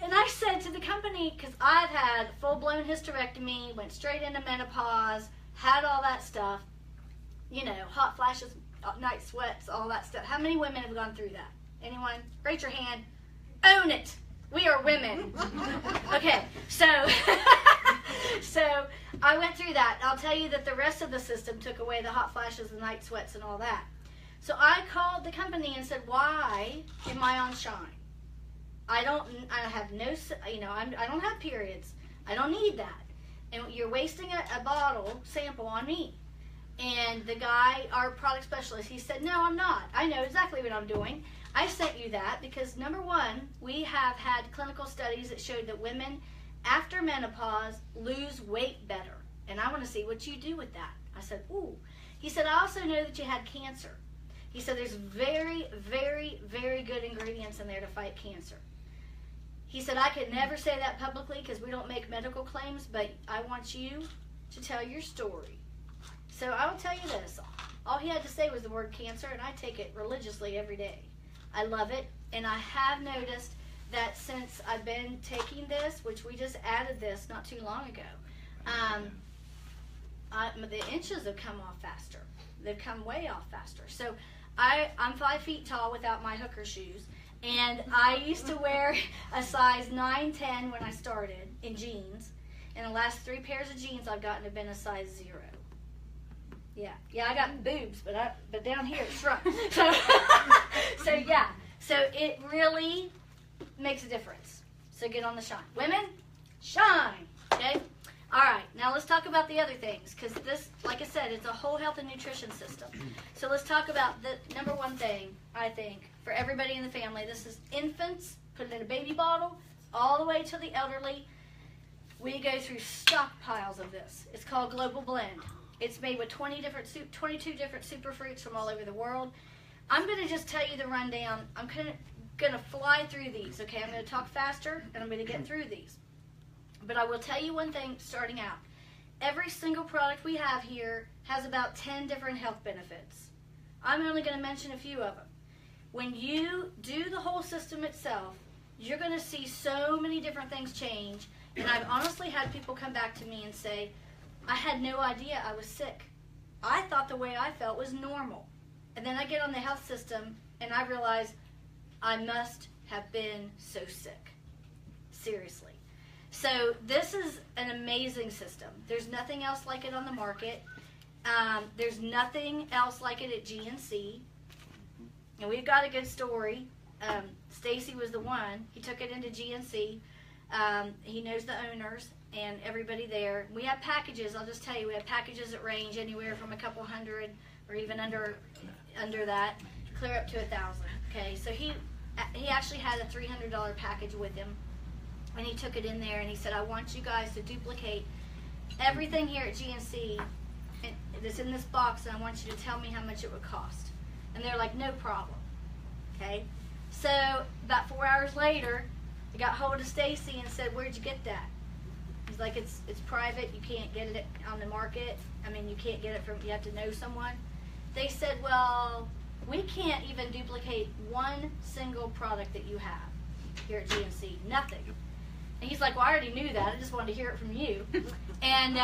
Speaker 2: And I said to the company, because I've had full-blown hysterectomy, went straight into menopause, had all that stuff, you know, hot flashes, night sweats, all that stuff. How many women have gone through that? Anyone? Raise your hand. Own it. We are women. Okay, so I went through that. I'll tell you that the rest of the system took away the hot flashes, the night sweats, and all that. So I called the company and said, why am I on Shine? I don't have periods. I don't need that. And you're wasting a bottle sample on me. And the guy, our product specialist, he said, no, I'm not. I know exactly what I'm doing. I sent you that because, number one, we have had clinical studies that showed that women after menopause lose weight better. And I want to see what you do with that. I said, ooh. He said, I also know that you had cancer. He said, there's very, very, very good ingredients in there to fight cancer. He said, I could never say that publicly because we don't make medical claims, but I want you to tell your story. So I will tell you this. All he had to say was the word cancer, and I take it religiously every day. I love it, and I have noticed that since I've been taking this, which we just added this not too long ago, the inches have come off faster. They've come way off faster. So I'm 5 feet tall without my hooker shoes. And I used to wear a size 9-10 when I started in jeans. And the last 3 pairs of jeans I've gotten have been a size 0. Yeah, I got boobs, but down here it's shrunk. So yeah, so it really makes a difference. So get on the Shine. Women, shine, okay? All right, now let's talk about the other things, because this, like I said, it's a whole health and nutrition system. So let's talk about the number one thing, I think, for everybody in the family. This is infants, put it in a baby bottle, all the way to the elderly. We go through stockpiles of this. It's called Global Blend. It's made with 22 different superfruits from all over the world. I'm going to just tell you the rundown. I'm going to fly through these, okay? I'm going to talk faster, and I'm going to get through these. But I will tell you one thing starting out. Every single product we have here has about 10 different health benefits. I'm only going to mention a few of them. When you do the whole system itself, you're going to see so many different things change. And I've honestly had people come back to me and say, I had no idea I was sick. I thought the way I felt was normal. And then I get on the health system and I realize I must have been so sick. Seriously. So this is an amazing system. There's nothing else like it on the market. There's nothing else like it at GNC. And we've got a good story. Stacy was the one. He took it into GNC. He knows the owners and everybody there. We have packages. I'll just tell you, we have packages that range anywhere from a couple hundred or even under that, clear up to 1,000. Okay, so he actually had a $300 package with him. And he took it in there and he said, I want you guys to duplicate everything here at GNC and it's in this box, and I want you to tell me how much it would cost. And they're like, no problem. Okay? So about 4 hours later, I got hold of Stacy and said, where'd you get that? He's like, it's private. You can't get it on the market. I mean, you can't get it from, you have to know someone. They said, well, we can't even duplicate one single product that you have here at GNC. Nothing. And he's like, well, I already knew that. I just wanted to hear it from you. And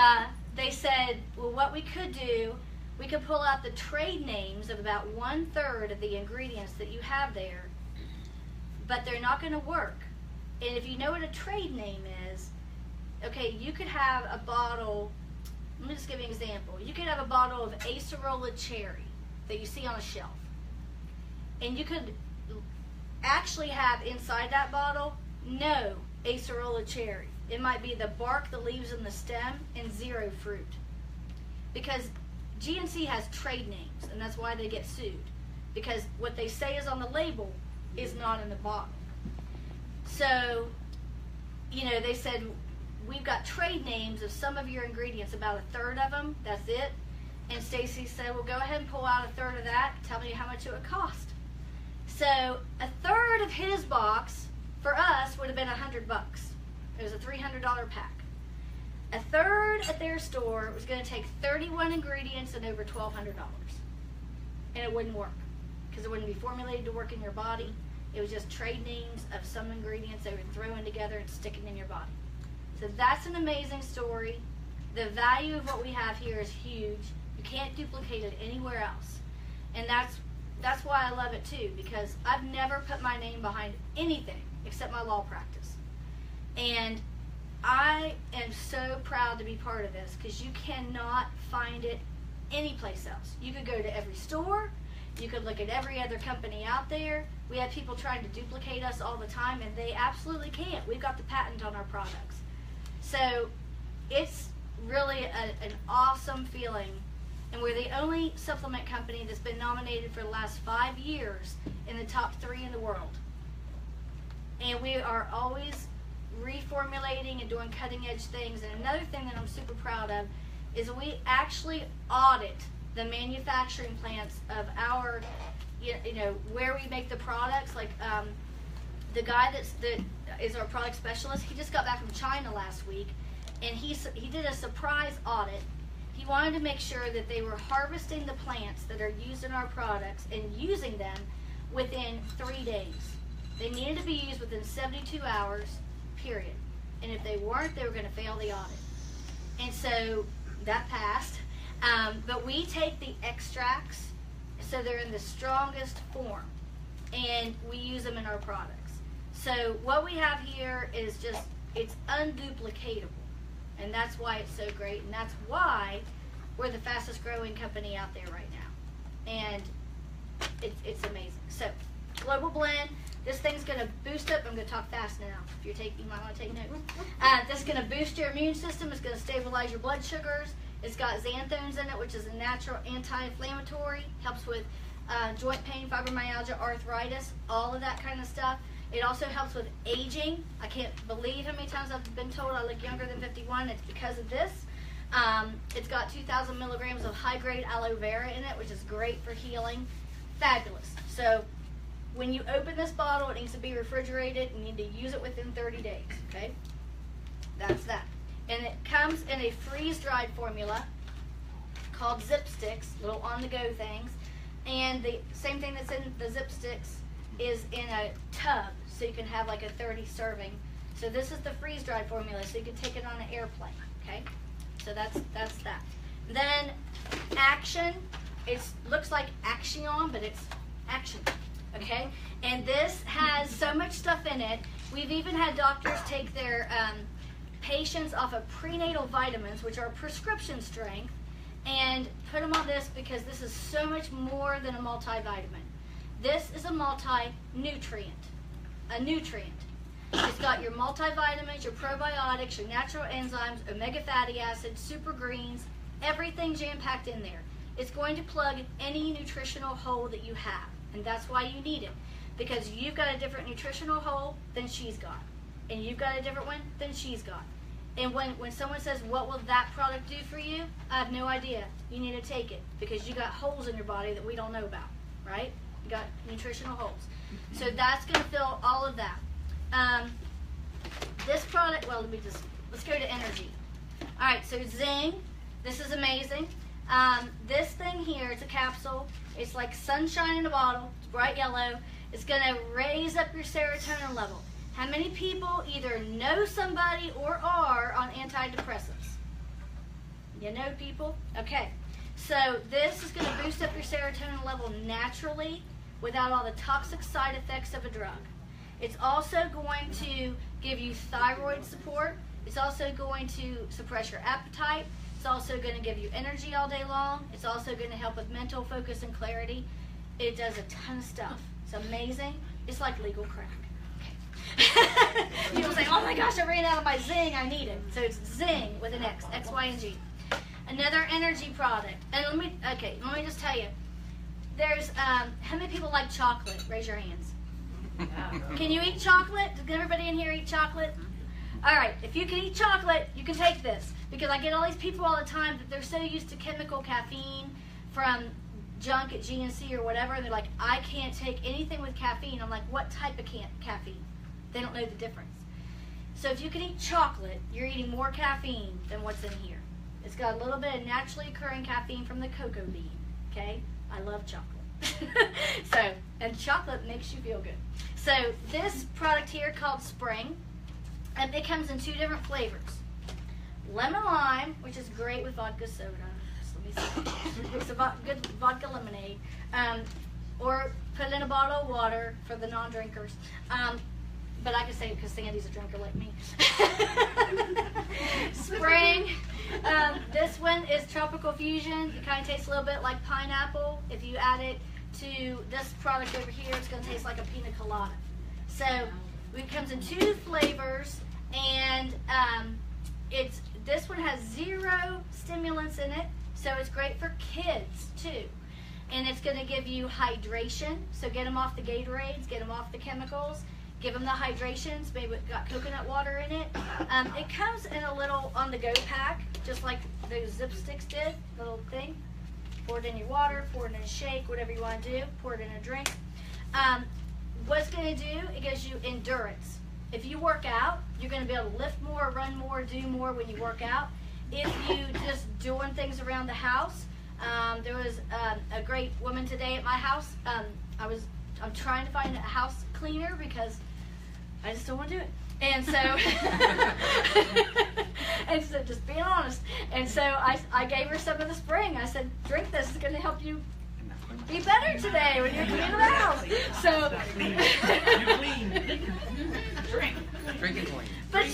Speaker 2: they said, well, what we could do, we could pull out the trade names of about 1/3 of the ingredients that you have there, but they're not going to work. And if you know what a trade name is, okay, you could have a bottle, let me just give you an example. You could have a bottle of Acerola Cherry that you see on a shelf. And you could actually have inside that bottle no Acerola Cherry. It might be the bark, the leaves, and the stem, and zero fruit. Because GNC has trade names, and that's why they get sued. Because what they say is on the label is not in the bottle. So, you know, they said, we've got trade names of some of your ingredients, about 1/3 of them, that's it. And Stacy said, well, go ahead and pull out 1/3 of that, tell me how much it would cost. So 1/3 of his box, for us, would have been $100. It was a $300 pack. 1/3 at their store was going to take 31 ingredients and over $1,200. And it wouldn't work, because it wouldn't be formulated to work in your body. It was just trade names of some ingredients they were throwing together and sticking in your body. So that's an amazing story. The value of what we have here is huge. You can't duplicate it anywhere else. And that's why I love it too, because I've never put my name behind anything except my law practice. And I am so proud to be part of this, because you cannot find it anyplace else. You could go to every store. You could look at every other company out there. We have people trying to duplicate us all the time, and they absolutely can't. We've got the patent on our products. So it's really an awesome feeling. And we're the only supplement company that's been nominated for the last 5 years in the top 3 in the world. And we are always reformulating and doing cutting edge things. And another thing that I'm super proud of is we actually audit the manufacturing plants of our, you know, where we make the products. Like the guy that is our product specialist, he just got back from China last week, and he did a surprise audit. He wanted to make sure that they were harvesting the plants that are used in our products and using them within 3 days. They needed to be used within 72 hours, period. And if they weren't, they were going to fail the audit. And so that passed. But we take the extracts, so they're in the strongest form, and we use them in our products. So what we have here is just, it's unduplicatable. And that's why it's so great, and that's why we're the fastest growing company out there right now. And it's amazing. So, Global Blend, this thing's going to boost up. I'm going to talk fast now. If you're taking, you might want to take notes. This is going to boost your immune system. It's going to stabilize your blood sugars. It's got xanthones in it, which is a natural anti-inflammatory. Helps with joint pain, fibromyalgia, arthritis, all of that kind of stuff. It also helps with aging. I can't believe how many times I've been told I look younger than 51. It's because of this. It's got 2,000 milligrams of high-grade aloe vera in it, which is great for healing. Fabulous. So when you open this bottle, it needs to be refrigerated. You need to use it within 30 days, okay? That's that. And it comes in a freeze-dried formula called Zip Sticks, little on-the-go things. And the same thing that's in the Zip Sticks is in a tub, so you can have like a 30 serving. So this is the freeze-dried formula, so you can take it on an airplane, okay? So that's that. Then Action, it looks like Action, but it's Action, okay? And this has so much stuff in it. We've even had doctors take their patients off of prenatal vitamins, which are prescription strength, and put them on this, because this is so much more than a multivitamin. This is a multi-nutrient, a nutrient. It's got your multivitamins, your probiotics, your natural enzymes, omega fatty acids, super greens, everything jam-packed in there. It's going to plug any nutritional hole that you have, and that's why you need it, because you've got a different nutritional hole than she's got, and you've got a different one than she's got. And when someone says, what will that product do for you? I have no idea. You need to take it because you got holes in your body that we don't know about, right? You got nutritional holes. So that's going to fill all of that. This product, well, let's go to energy. All right, so Zing, this is amazing. This thing here, it's a capsule. It's like sunshine in a bottle. It's bright yellow. It's going to raise up your serotonin level. How many people either know somebody or are on antidepressants? You know people? Okay. So this is going to boost up your serotonin level naturally without all the toxic side effects of a drug. It's also going to give you thyroid support. It's also going to suppress your appetite. It's also going to give you energy all day long. It's also going to help with mental focus and clarity. It does a ton of stuff. It's amazing. It's like legal crack. People say, oh my gosh, I ran out of my Zing, I need it. So it's Zing with an X, X-Y-N-G. Another energy product. And let me just tell you. There's, how many people like chocolate? Raise your hands. Can you eat chocolate? Does everybody in here eat chocolate? All right, if you can eat chocolate, you can take this. Because I get all these people all the time that they're so used to chemical caffeine from junk at GNC or whatever, and they're like, I can't take anything with caffeine. I'm like, what type of caffeine? They don't know the difference. So if you can eat chocolate, you're eating more caffeine than what's in here. It's got a little bit of naturally occurring caffeine from the cocoa bean, okay? I love chocolate. And chocolate makes you feel good. So this product here called Spring, and it comes in 2 different flavors. Lemon lime, which is great with vodka soda. Just let me see. It's a good vodka lemonade. Or put it in a bottle of water for the non-drinkers. But I can say it because Sandy's a drinker like me. Spring. This one is Tropical Fusion. It kind of tastes a little bit like pineapple. If you add it to this product over here, it's going to taste like a pina colada. So it comes in 2 flavors, and this one has 0 stimulants in it, so it's great for kids too. And it's going to give you hydration, so get them off the Gatorades, get them off the chemicals, give them the hydrations. Maybe it's got coconut water in it. It comes in a little on-the-go pack, just like those Zip Sticks did, little thing. Pour it in your water, pour it in a shake, whatever you want to do, pour it in a drink. What's going to do, it gives you endurance. If you work out, you're going to be able to lift more, run more, do more when you work out. If you just doing things around the house, there was a great woman today at my house. I'm trying to find a house cleaner because I just don't want to do it. And so, and so just being honest. And so I gave her some of the Spring. I said, drink this. It's going to help you be better today when you're cleaning the house. So,
Speaker 5: Drink it clean.
Speaker 2: but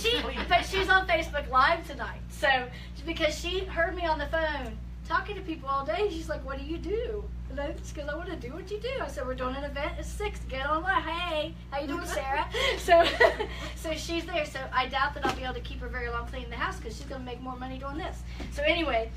Speaker 2: she's on Facebook Live tonight. So because she heard me on the phone talking to people all day, she's like, "What do you do?" And it's because I want to do what you do. I said, "We're doing an event at 6. Get online. Hey, how you doing, Sarah?" So she's there. So I doubt that I'll be able to keep her very long cleaning the house because she's going to make more money doing this. So anyway,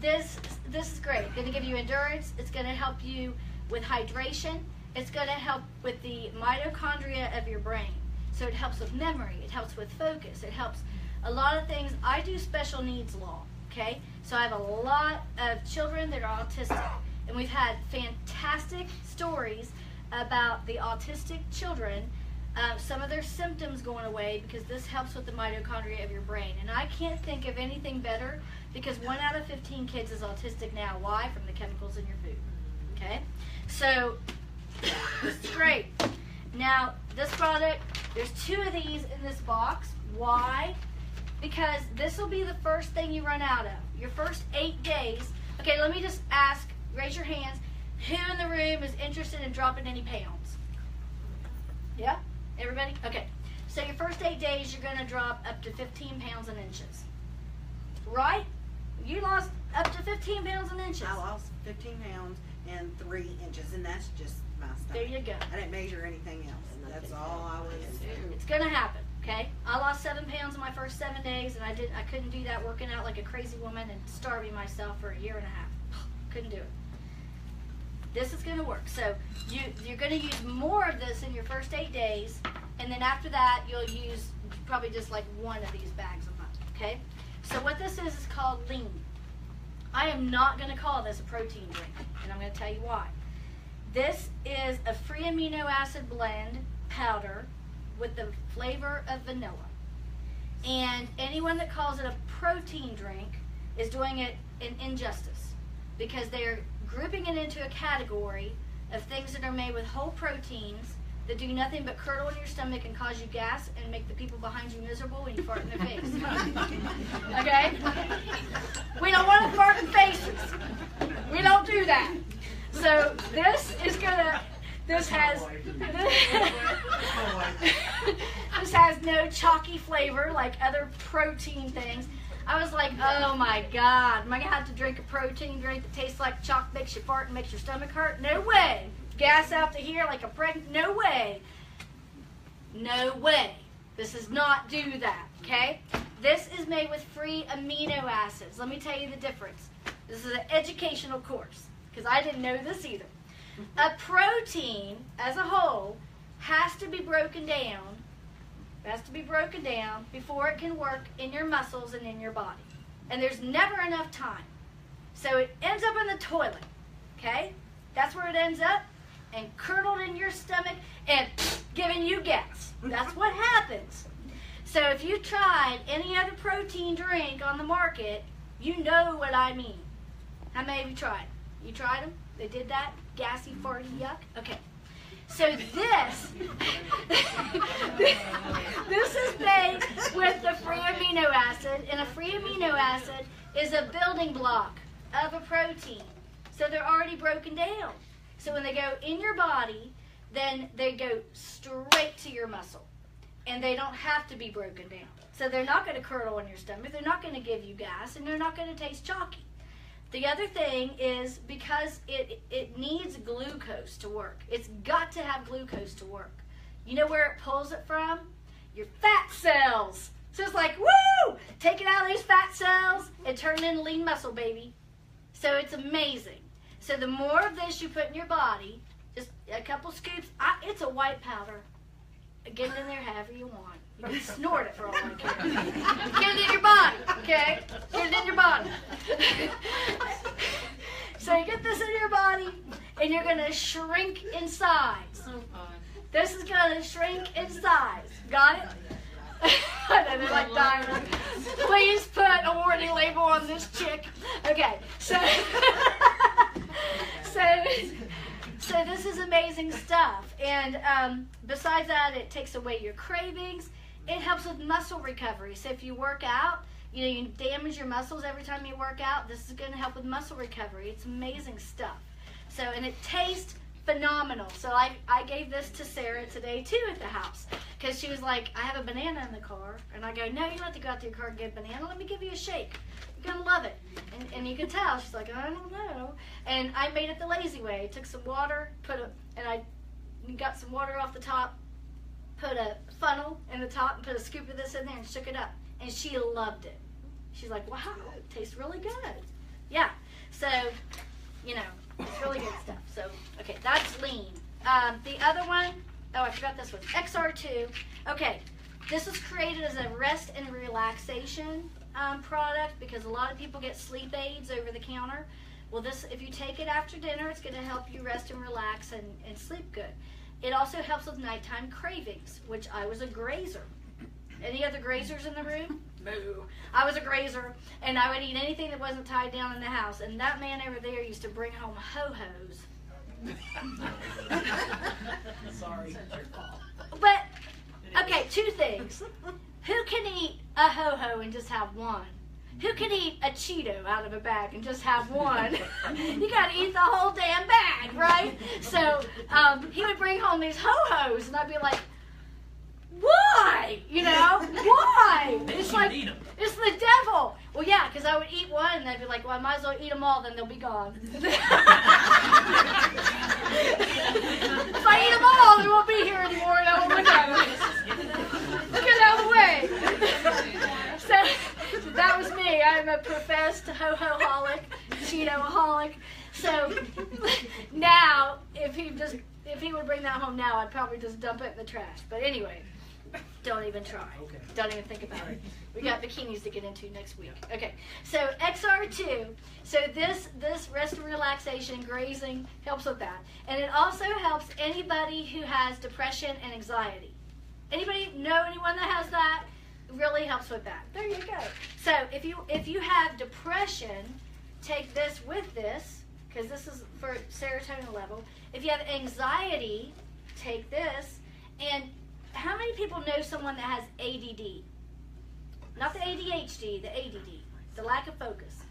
Speaker 2: this is great. It's going to give you endurance. It's going to help you with hydration. It's going to help with the mitochondria of your brain. So it helps with memory. It helps with focus. It helps a lot of things. I do special needs law. Okay, so I have a lot of children that are autistic, and we've had fantastic stories about the autistic children, some of their symptoms going away because this helps with the mitochondria of your brain. And I can't think of anything better because 1 out of 15 kids is autistic now. Why? From the chemicals in your food. Okay, so this is great. Now, this product, there's 2 of these in this box. Why? Because this will be the first thing you run out of. Your first 8 days. Okay, let me just ask, raise your hands. Who in the room is interested in dropping any pounds? Yeah? Everybody? Okay. So your first 8 days, you're going to drop up to 15 pounds and inches. Right? You lost up to 15 pounds and inches.
Speaker 3: I lost 15 pounds and 3 inches, and that's just my stuff.
Speaker 2: There you go.
Speaker 3: I didn't measure anything else. That's all I was.
Speaker 2: It's going to happen. Okay, I lost 7 pounds in my first 7 days, and I couldn't do that working out like a crazy woman and starving myself for a year and a half. Couldn't do it. This is going to work. So you're going to use more of this in your first 8 days, and then after that you'll use probably just like 1 of these bags a month. Okay? So what this is called lean. I am not going to call this a protein drink, and I'm going to tell you why. This is a free amino acid blend powder with the flavor of vanilla. And anyone that calls it a protein drink is doing it an injustice, because they're grouping it into a category of things that are made with whole proteins that do nothing but curdle in your stomach and cause you gas and make the people behind you miserable when you fart in their face. Okay? We don't want to fart in faces. We don't do that. So this is gonna, this has no chalky flavor like other protein things. I was like, oh my God, am I gonna have to drink a protein drink that tastes like chalk, makes you fart and makes your stomach hurt? No way. Gas out to here like a pregnant, no way. No way. This does not do that, okay? This is made with free amino acids. Let me tell you the difference. This is an educational course, because I didn't know this either. A protein, as a whole, has to be broken down. It has to be broken down before it can work in your muscles and in your body. And there's never enough time. So it ends up in the toilet, okay? That's where it ends up, and curdled in your stomach and giving you gas. That's what happens. So if you tried any other protein drink on the market, you know what I mean. How many of you tried? You tried them? They did that? Gassy, farty, yuck? Okay. So this is made with the free amino acid, and a free amino acid is a building block of a protein. So they're already broken down. So when they go in your body, then they go straight to your muscle. And they don't have to be broken down. So they're not going to curdle in your stomach, they're not going to give you gas, and they're not going to taste chalky. The other thing is because it needs glucose to work. It's got to have glucose to work. You know where it pulls it from? Your fat cells. So it's like, woo! Take it out of those fat cells and turn it into lean muscle, baby. So it's amazing. So the more of this you put in your body, just a couple scoops, it's a white powder. Get it in there however you want. You can snort it for all I care. Get it in your body, okay? Get it in your body. So you get this in your body, and you're going to shrink in size.
Speaker 4: So fun.
Speaker 2: This is going to shrink in size. Got it? I know, they're like dying. Please put a warning label on this chick. Okay, so this is amazing stuff. And besides that, it takes away your cravings. It helps with muscle recovery. So if you work out, you damage your muscles every time you work out, this is going to help with muscle recovery. It's amazing stuff. So, and it tastes phenomenal. So I gave this to Sarah today too at the house, because she was like, I have a banana in the car, and I go, no, you don't have to go out to your car and get a banana. Let me give you a shake. You're gonna love it. And you can tell she's like, I don't know. And I made it the lazy way. Took some water, I got some water off the top, put a funnel in the top, and put a scoop of this in there and shook it up. And she loved it. She's like, wow, it tastes really good. Yeah. So, it's really good stuff. So, okay, that's lean. The other one, I forgot this one, XR2. Okay, this was created as a rest and relaxation product, because a lot of people get sleep aids over the counter. Well, this, if you take it after dinner, it's going to help you rest and relax and sleep good. It also helps with nighttime cravings, which I was a grazer. Any other grazers in the room? Boo. I was a grazer, and I would eat anything that wasn't tied down in the house. And that man over there used to bring home ho-hos.
Speaker 6: Sorry.
Speaker 2: But, okay, two things. Who can eat a ho-ho and just have one? Who can eat a Cheeto out of a bag and just have one? You gotta eat the whole damn bag, right? So, he would bring home these ho-hos, and I'd be like, why? Why? It's like, it's the devil. Well, yeah, because I would eat one, and they'd be like, well, I might as well eat them all, then they'll be gone. If I eat them all, they won't be here anymore, and I won't look at them. Get out of the way. So that was me. I'm a professed ho-ho-holic, Cheeto-holic. So now, if he would bring that home now, I'd probably just dump it in the trash. But anyway, Don't even try.
Speaker 6: Okay.
Speaker 2: Don't even think about it. We got bikinis to get into next week. Okay, so XR2. So this rest and relaxation, grazing helps with that, and it also helps anybody who has depression and anxiety. Anybody know anyone that has that? It really helps with that. There you go. So if you have depression, take this with this, because this is for serotonin level. If you have anxiety, take this. And how many people know someone that has ADD? Not the ADHD, the ADD, the lack of focus.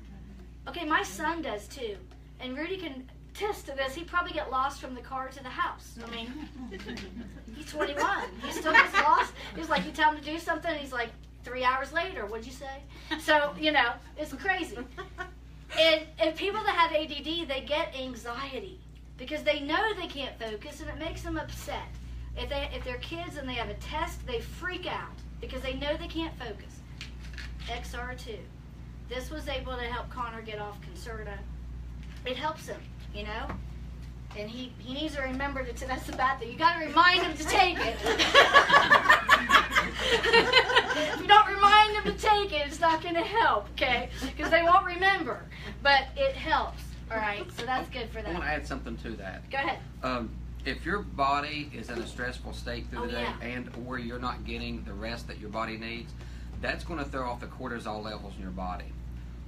Speaker 2: Okay, my son does too. And Rudy can attest to this. He probably get lost from the car to the house. I mean, he's 21. He still gets lost. He's like, you tell him to do something, and he's like, 3 hours later, what'd you say? So, it's crazy. And people that have ADD, they get anxiety because they know they can't focus, and it makes them upset. If they're kids and they have a test, they freak out because they know they can't focus. XR2. This was able to help Connor get off Concerta. It helps him, and he needs to remember to. That's the bad thing. You got to remind him to take it. If you don't remind them to take it, it's not going to help, okay? Because they won't remember. But it helps, all right? So that's good for them.
Speaker 5: I want to add something to that.
Speaker 2: Go ahead.
Speaker 5: If your body is in a stressful state through the day
Speaker 2: yeah.
Speaker 5: and or you're not getting the rest that your body needs, that's going to throw off the cortisol levels in your body.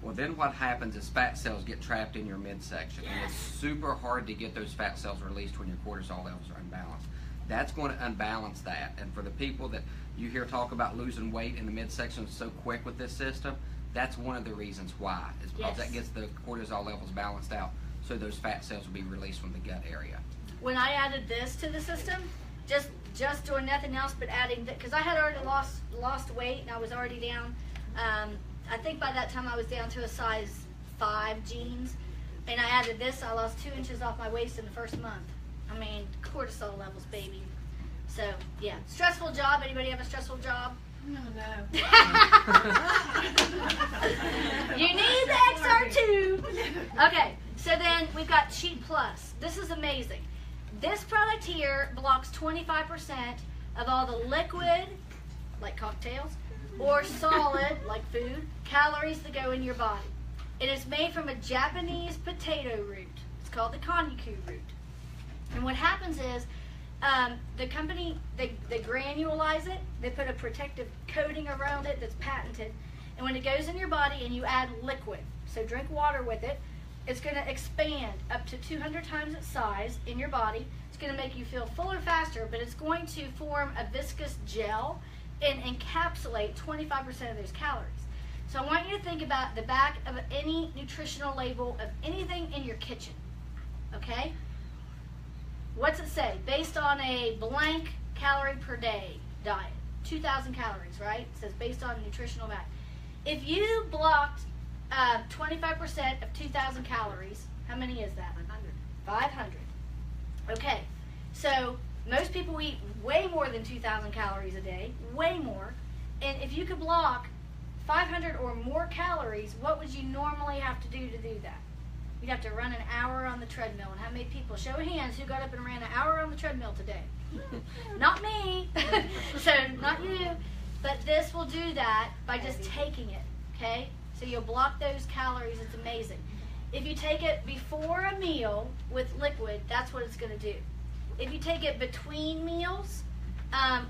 Speaker 5: Well, then what happens is fat cells get trapped in your midsection.
Speaker 2: Yes.
Speaker 5: And it's super hard to get those fat cells released when your cortisol levels are unbalanced. That's going to unbalance that. And for the people that you hear talk about losing weight in the midsection so quick with this system, that's one of the reasons why. Is because
Speaker 2: Yes.
Speaker 5: that gets the cortisol levels balanced out so those fat cells will be released from the gut area.
Speaker 2: When I added this to the system, just doing nothing else but adding that, because I had already lost weight and I was already down. I think by that time I was down to a size 5 jeans, and I added this. I lost 2 inches off my waist in the first month. I mean, cortisol levels, baby. So yeah, stressful job. Anybody have a stressful job?
Speaker 6: No.
Speaker 2: You need the XR2. Okay, so then we've got Cheat Plus. This is amazing. This product here blocks 25% of all the liquid, like cocktails, or solid, like food, calories that go in your body. It is made from a Japanese potato root. It's called the konjaku root. And what happens is, the company, they granulize it, they put a protective coating around it that's patented, and when it goes in your body and you add liquid, so drink water with it, it's going to expand up to 200 times its size in your body. It's going to make you feel fuller faster, but it's going to form a viscous gel and encapsulate 25% of those calories. So I want you to think about the back of any nutritional label of anything in your kitchen, okay? What's it say? Based on a blank calorie per day diet, 2,000 calories, right? It says based on nutritional value. If you blocked 25% of 2,000 calories, how many is that? 500. Okay, so most people eat way more than 2,000 calories a day, way more. And if you could block 500 or more calories, what would you normally have to do that? You'd have to run an hour on the treadmill. And how many people, show of hands, who got up and ran an hour on the treadmill today? Not me. So, not you. But this will do that by just taking it, okay? So you'll block those calories. It's amazing. If you take it before a meal with liquid, that's what it's going to do. If you take it between meals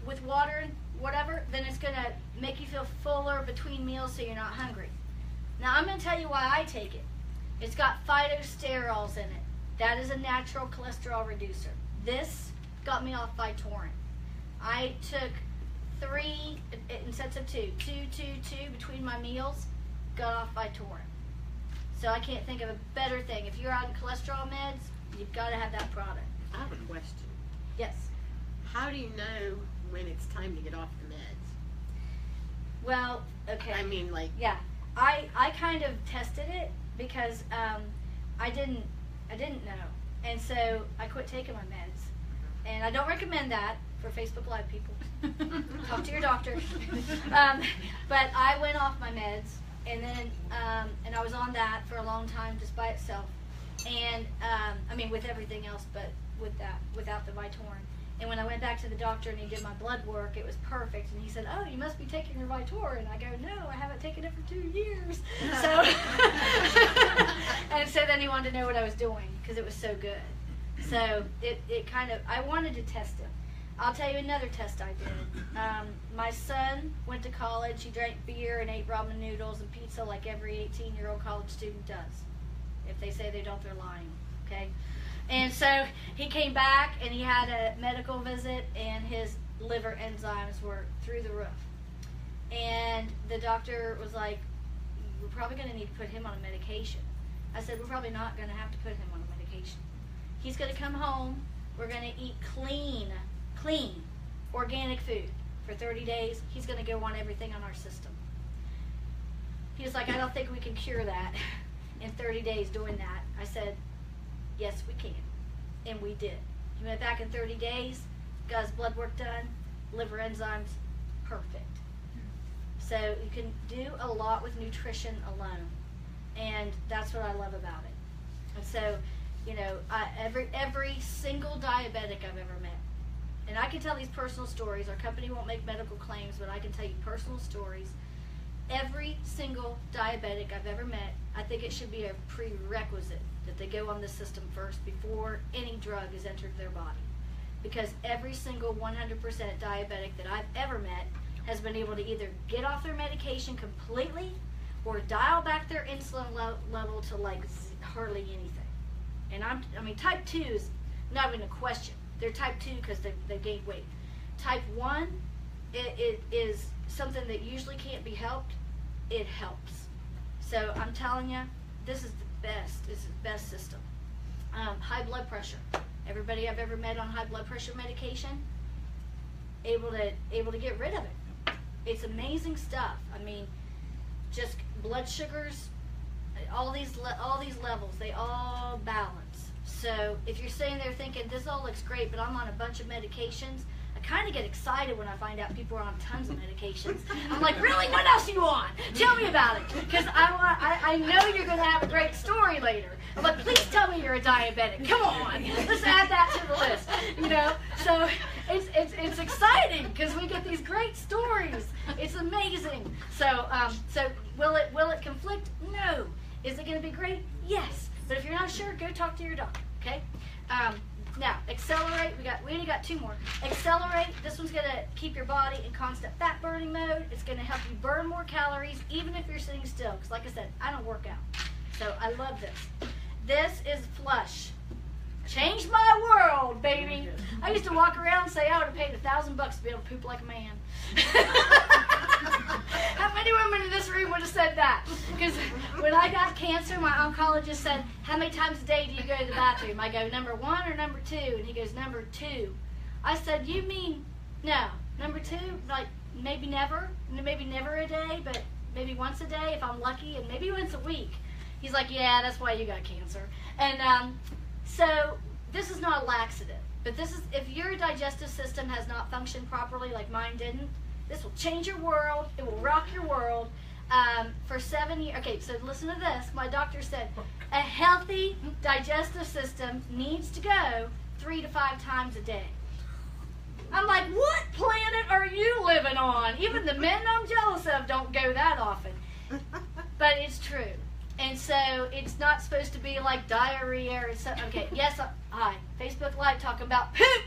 Speaker 2: with water and whatever, then it's going to make you feel fuller between meals so you're not hungry. Now, I'm going to tell you why I take it. It's got phytosterols in it. That is a natural cholesterol reducer. This got me off Vytorin. I took 3 in sets of 2 between my meals, got off Vytorin. So I can't think of a better thing. If you're on cholesterol meds, you've got to have that product.
Speaker 7: I have a question.
Speaker 2: Yes.
Speaker 7: How do you know when it's time to get off the meds?
Speaker 2: Well, okay.
Speaker 7: I mean, like,
Speaker 2: Yeah, I kind of tested it because I didn't know, and so I quit taking my meds, and I don't recommend that for Facebook Live people. Talk to your doctor. But I went off my meds, and then and I was on that for a long time just by itself, and I mean with everything else, but with that without the Vytorin, And when I went back to the doctor and he did my blood work, it was perfect. And he said, "Oh, you must be taking your Vitor." And I go, "No, I haven't taken it for 2 years." So, and so then he wanted to know what I was doing because it was so good. So it kind of, I wanted to test it. I'll tell you another test I did. My son went to college. He drank beer and ate ramen noodles and pizza like every 18-year-old college student does. If they say they don't, they're lying, okay? And so he came back and he had a medical visit and his liver enzymes were through the roof. And the doctor was like, "We're probably going to need to put him on a medication." I said, "We're probably not going to have to put him on a medication. He's going to come home. We're going to eat clean, organic food for 30 days. He's going to go on everything on our system." He was like, "I don't think we can cure that in 30 days doing that." I said, "Yes, we can." And we did. He went back in 30 days, got his blood work done, liver enzymes, perfect. So you can do a lot with nutrition alone. And that's what I love about it. And so, you know, every single diabetic I've ever met, and I can tell these personal stories. Our company won't make medical claims, but I can tell you personal stories. Every single diabetic I've ever met, I think it should be a prerequisite that they go on this system first before any drug is entered their body. Because every single 100% diabetic that I've ever met has been able to either get off their medication completely or dial back their insulin level to like hardly anything. And I mean, type 2 is not even a question. They're type 2 because they gained weight. Type 1, it is something that usually can't be helped. It helps. So I'm telling you, this is the best. This is the best system. High blood pressure. Everybody I've ever met on high blood pressure medication, able to get rid of it. It's amazing stuff. I mean, just blood sugars, all these levels, they all balance. So if you're sitting there thinking, "This all looks great, but I'm on a bunch of medications," I kind of get excited when I find out people are on tons of medications. I'm like, "Really? What else are you on? Tell me about it." Because I know you're going to have a great story later. I'm like, "Please tell me you're a diabetic. Come on, let's add that to the list." You know, so it's exciting because we get these great stories. It's amazing. So will it conflict? No. Is it going to be great? Yes. But if you're not sure, go talk to your doctor. Okay. Now, accelerate, we only got 2 more. Accelerate, this one's going to keep your body in constant fat burning mode. It's going to help you burn more calories even if you're sitting still. Because like I said, I don't work out. So I love this. This is flush. Changed my world, baby. I used to walk around and say I would have paid $1,000 to be able to poop like a man. How many women in this room would have said that? Because when I got cancer, my oncologist said, "How many times a day do you go to the bathroom?" I go, "Number 1 or number 2? And he goes, "Number 2. I said, "You mean, no, number 2? Like maybe never a day, but maybe once a day if I'm lucky, and maybe once a week." He's like, "Yeah, that's why you got cancer." And so this is not a laxative, but this is, if your digestive system has not functioned properly like mine didn't, this will change your world. It will rock your world. For 7 years, okay, so listen to this. My doctor said a healthy digestive system needs to go 3 to 5 times a day. I'm like, what planet are you living on? Even the men I'm jealous of don't go that often. But it's true. And so it's not supposed to be like diarrhea or something. Okay, yes, hi. Facebook Live talking about poop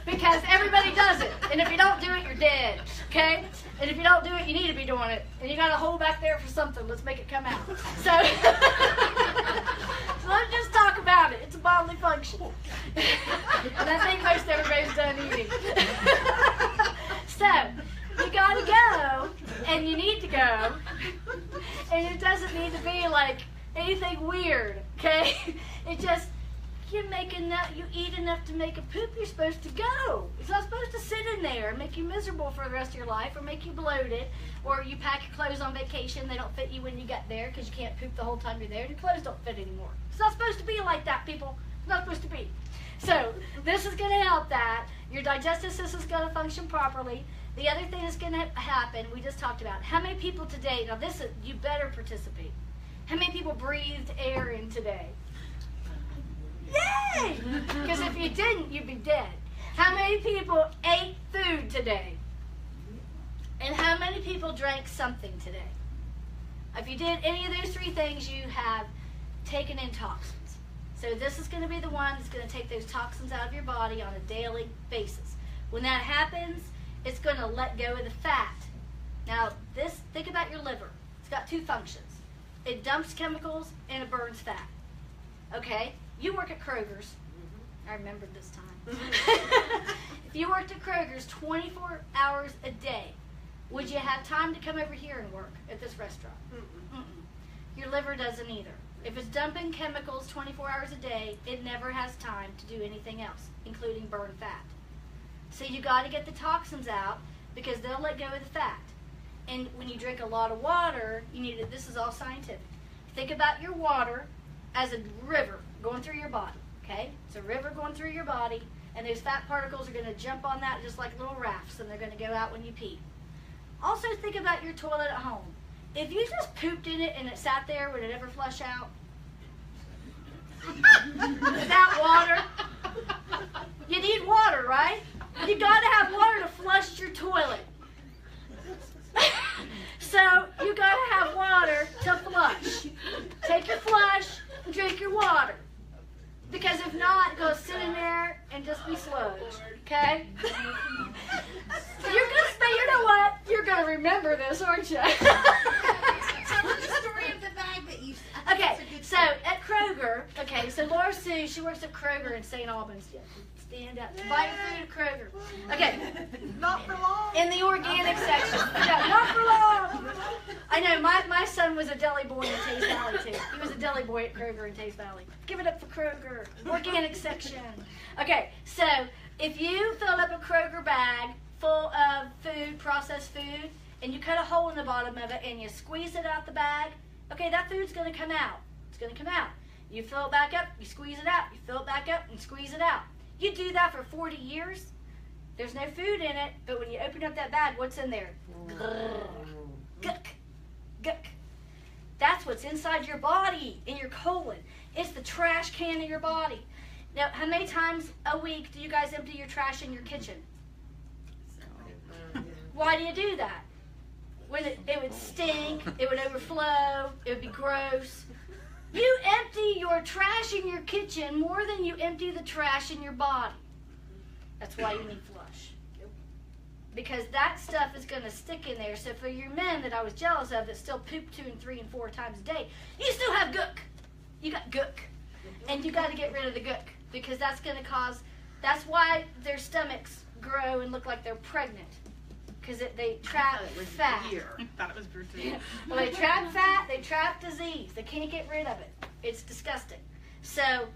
Speaker 2: because everybody does it. And if you don't do it, you're dead. Okay? And if you don't do it, you need to be doing it. And you got a hole back there for something. Let's make it come out. So let's just talk about it. It's a bodily function. And I think most everybody's done eating. So you gotta go, and you need to go, and it doesn't need to be like anything weird, okay? It just, you make enough, you eat enough to make a poop, you're supposed to go. It's not supposed to sit in there and make you miserable for the rest of your life, or make you bloated, or you pack your clothes on vacation, they don't fit you when you get there because you can't poop the whole time you're there, and your clothes don't fit anymore. It's not supposed to be like that, people. It's not supposed to be. So this is going to help that. Your digestive system's going to function properly. The other thing that's going to happen, we just talked about, how many people today, now this is, you better participate. How many people breathed air in today? Yay! Because if you didn't, you'd be dead. How many people ate food today? And how many people drank something today? If you did any of those three things, you have taken in toxins. So this is going to be the one that's going to take those toxins out of your body on a daily basis. When that happens, it's going to let go of the fat. Now, think about your liver. It's got two functions. It dumps chemicals and it burns fat. Okay? You work at Kroger's. I remembered this time. If you worked at Kroger's 24 hours a day, would you have time to come over here and work at this restaurant? Mm-mm. Your liver doesn't either. If it's dumping chemicals 24 hours a day, it never has time to do anything else, including burn fat. So you got to get the toxins out because they'll let go of the fat. And when you drink a lot of water, you need to, this is all scientific. Think about your water as a river going through your body, okay? It's a river going through your body, and those fat particles are going to jump on that just like little rafts, and they're going to go out when you pee. Also think about your toilet at home. If you just pooped in it and it sat there, would it ever flush out? Without water? You need water, right? You got to have water to flush your toilet. So you got to have water to flush. Take your flush and drink your water. Because if not, go sit in there and just be sludge. Okay? You're gonna stay. You know what? You're gonna remember this, aren't you?
Speaker 3: Tell them the story of the bag that you.
Speaker 2: Okay, so at Kroger, so Laura Sue, she works at Kroger in St. Albans. Yeah, stand up. Buy your food at Kroger. Okay.
Speaker 3: Not for long.
Speaker 2: In the organic section. Yeah, not for long. I know, my son was a deli boy in Taste Valley, too. He was a deli boy at Kroger in Taste Valley. Give it up for Kroger. Organic section. Okay, so if you fill up a Kroger bag full of food, processed food, and you cut a hole in the bottom of it and you squeeze it out the bag, okay, that food's going to come out. It's going to come out. You fill it back up, you squeeze it out. You fill it back up and squeeze it out. You do that for 40 years, there's no food in it, but when you open up that bag, what's in there? Guck. Guck. That's what's inside your body, in your colon. It's the trash can of your body. Now, how many times a week do you guys empty your trash in your kitchen? Why do you do that? When it would stink, it would overflow, it would be gross. You empty your trash in your kitchen more than you empty the trash in your body. That's why you need flush. Because that stuff is going to stick in there. So for your men that I was jealous of that still poop 2 and 3 and 4 times a day, you still have gook. You got gook. And you got to get rid of the gook. Because that's going to cause, that's why their stomachs grow and look like they're pregnant. Because they trap fat.
Speaker 6: I thought it was brutal.
Speaker 2: Well, they trap fat, they trap disease. They can't get rid of it. It's disgusting. So,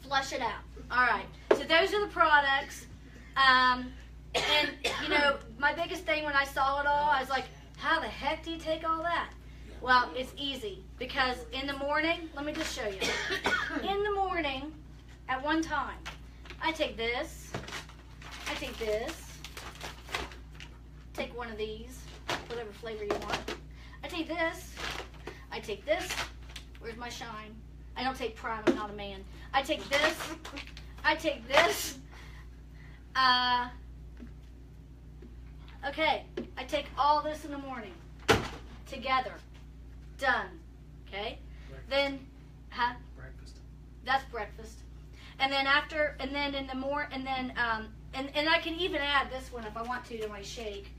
Speaker 2: flush it out. All right. So those are the products. And, you know, my biggest thing when I saw it all, I was like, how the heck do you take all that? Well, it's easy. Because in the morning, let me just show you. In the morning, at one time, I take this. I take this. Take one of these, whatever flavor you want. I take this. I take this. Where's my shine? I don't take prime. I'm not a man. I take this. I take this. Okay. I take all this in the morning. Together. Done. Okay?
Speaker 6: Breakfast.
Speaker 2: Then, huh?
Speaker 6: Breakfast.
Speaker 2: That's breakfast. And then after, and then in the morning, and then, and I can even add this one if I want to my shake.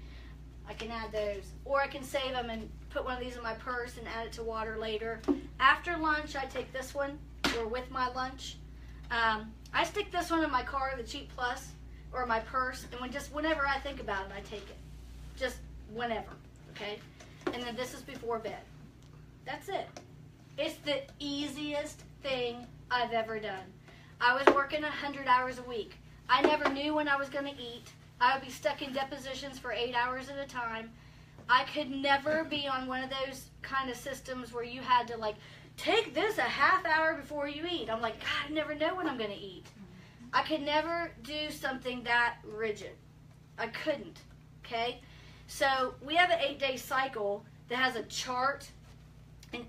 Speaker 2: I can add those. Or I can save them and put one of these in my purse and add it to water later. After lunch, I take this one, or with my lunch. I stick this one in my car, the Cheap Plus, or my purse, and whenever I think about it, I take it. Just whenever, okay? And then this is before bed. That's it. It's the easiest thing I've ever done. I was working 100 hours a week. I never knew when I was going to eat. I would be stuck in depositions for 8 hours at a time. I could never be on one of those kind of systems where you had to, like, take this a half hour before you eat. I'm like, God, I never know when I'm going to eat. I could never do something that rigid. I couldn't, okay? So we have an 8-day cycle that has a chart,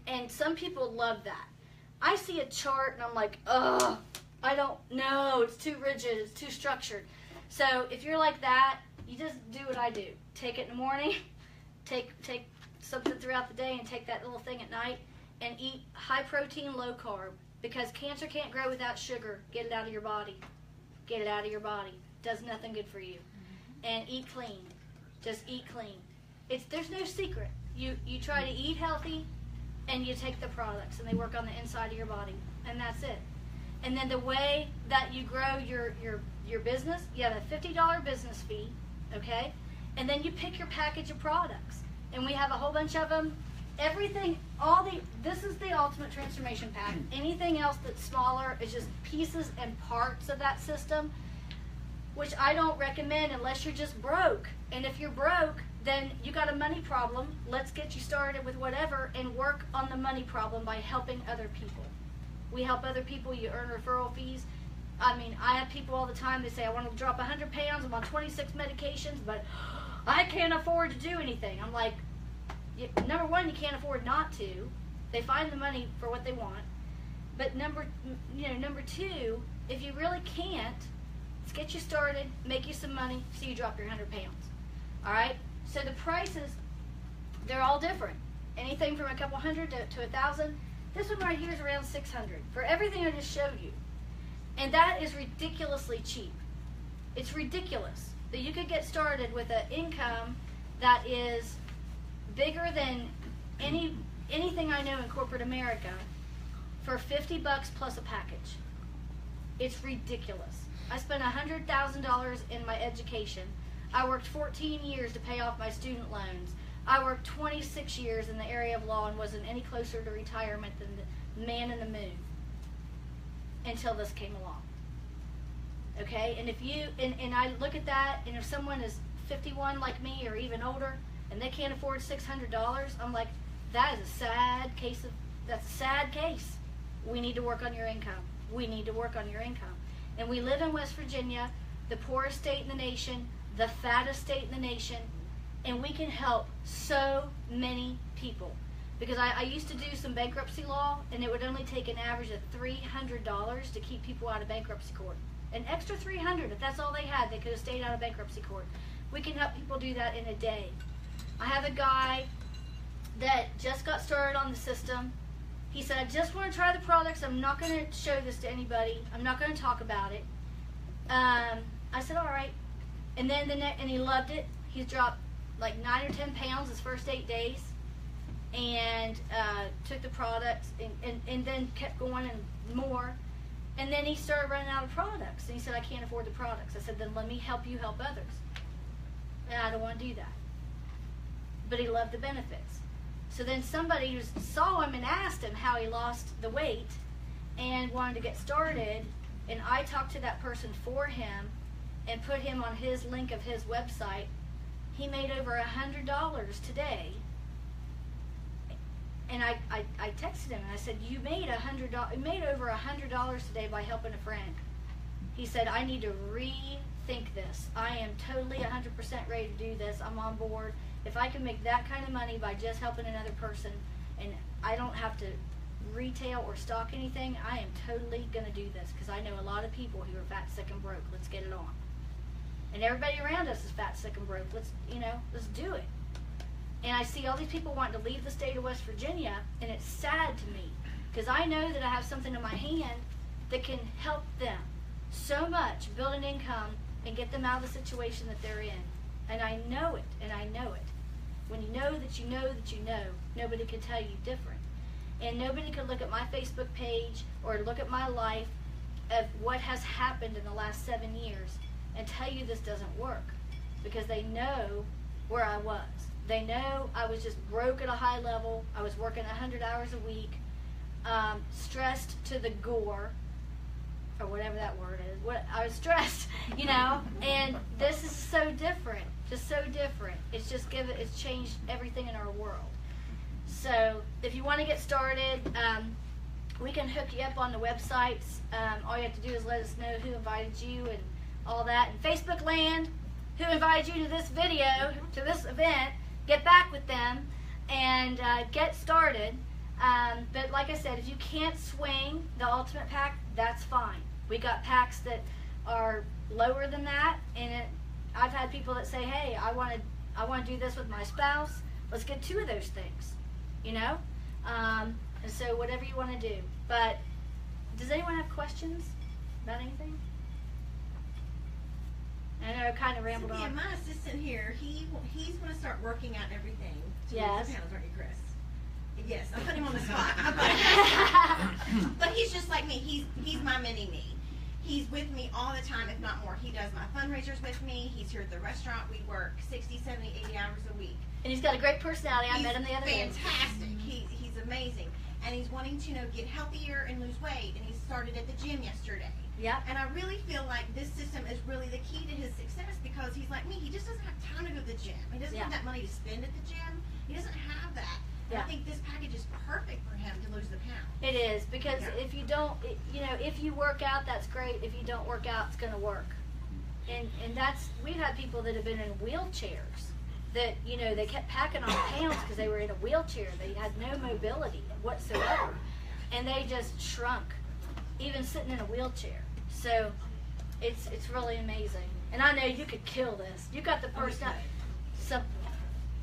Speaker 2: and some people love that. I see a chart, and I'm like, ugh, I don't know. It's too rigid. It's too structured. So if you're like that, you just do what I do. Take it in the morning, take something throughout the day, and take that little thing at night, and eat high protein, low carb. Because cancer can't grow without sugar. Get it out of your body. Get it out of your body. Does nothing good for you. And eat clean. Just eat clean. There's no secret. You try to eat healthy, and you take the products, and they work on the inside of your body, and that's it. And then the way that you grow your business, you have a $50 business fee, okay? And then you pick your package of products, and we have a whole bunch of them. Everything, this is the Ultimate Transformation Pack. Anything else that's smaller is just pieces and parts of that system, which I don't recommend unless you're just broke. And if you're broke, then you got a money problem. Let's get you started with whatever and work on the money problem by helping other people. We help other people. You earn referral fees. I mean, I have people all the time, they say, I want to drop 100 pounds. I'm on 26 medications, but I can't afford to do anything. I'm like, number one, you can't afford not to. They find the money for what they want. But number two, if you really can't, let's get you started, make you some money, so you drop your 100 pounds. All right? So the prices, they're all different. Anything from a couple hundred to 1,000. This one right here is around 600 for everything I just showed you. And that is ridiculously cheap. It's ridiculous that you could get started with an income that is bigger than anything I know in corporate America for $50 plus a package. It's ridiculous. I spent $100,000 in my education. I worked 14 years to pay off my student loans. I worked 26 years in the area of law and wasn't any closer to retirement than the man in the moon until this came along. Okay, and if you and I look at that, and if someone is 51 like me or even older, and they can't afford $600, I'm like, that's a sad case. We need to work on your income. We need to work on your income. And we live in West Virginia, the poorest state in the nation, the fattest state in the nation, and we can help so many people. Because I used to do some bankruptcy law, and it would only take an average of $300 to keep people out of bankruptcy court. An extra $300, if that's all they had, they could have stayed out of bankruptcy court. We can help people do that in a day. I have a guy that just got started on the system. He said, I just want to try the products. I'm not going to show this to anybody. I'm not going to talk about it. I said, all right. And then and he loved it. He's dropped like 9 or 10 pounds his first 8 days, and took the products and then kept going and more. And then he started running out of products. And he said, I can't afford the products. I said, then let me help you help others. And I don't want to do that. But he loved the benefits. So then somebody who saw him and asked him how he lost the weight and wanted to get started, and I talked to that person for him and put him on his link of his website. He made over $100 today. And I texted him and I said, you made over $100 today by helping a friend. He said, I need to rethink this. I am totally 100% ready to do this. I'm on board. If I can make that kind of money by just helping another person, and I don't have to retail or stock anything, I am totally going to do this, because I know a lot of people who are fat, sick, and broke. Let's get it on. And everybody around us is fat, sick, and broke. Let's do it. And I see all these people wanting to leave the state of West Virginia, and it's sad to me, because I know that I have something in my hand that can help them so much, build an income, and get them out of the situation that they're in. And I know it, and I know it. When you know that you know that you know, nobody can tell you different. And nobody can look at my Facebook page or look at my life of what has happened in the last 7 years and tell you this doesn't work, because they know where I was. They know I was just broke at a high level. I was working 100 hours a week, stressed to the gore, or whatever that word is. I was stressed, and this is so different, just so different. It's changed everything in our world. So if you want to get started, we can hook you up on the websites. All you have to do is let us know who invited you and all that. And Facebook land, who invited you to this video, to this event, get back with them and get started. But like I said, if you can't swing the Ultimate Pack, that's fine. We got packs that are lower than that, and I've had people that say, hey, I want to do this with my spouse. Let's get 2 of those things, you know? And so whatever you want to do. But does anyone have questions about anything? I know I kind of rambled
Speaker 8: Cynthia,
Speaker 2: on.
Speaker 8: my assistant here, he's going to start working out everything to
Speaker 2: Yes.
Speaker 8: lose the pounds, aren't you, Chris? Yes, I put him on the spot. But he's just like me. He's my mini me. He's with me all the time, if not more. He does my fundraisers with me. He's here at the restaurant. We work 60, 70, 80 hours a week.
Speaker 2: And he's got a great personality. I met him the other day.
Speaker 8: Fantastic. He's amazing. And he's wanting to, get healthier and lose weight. And he started at the gym yesterday.
Speaker 2: Yep.
Speaker 8: And I really feel like this system is really the key to his success because he's like me. He just doesn't have time to go to the gym. He doesn't have that money to spend at the gym. He doesn't have that. And I think this package is perfect for him to lose the pound.
Speaker 2: It is, because if you don't, if you work out, that's great. If you don't work out, it's going to work. And we've had people that have been in wheelchairs that, they kept packing on pounds because they were in a wheelchair. They had no mobility whatsoever. And they just shrunk, even sitting in a wheelchair. So it's really amazing. And I know you could kill this. You got the person,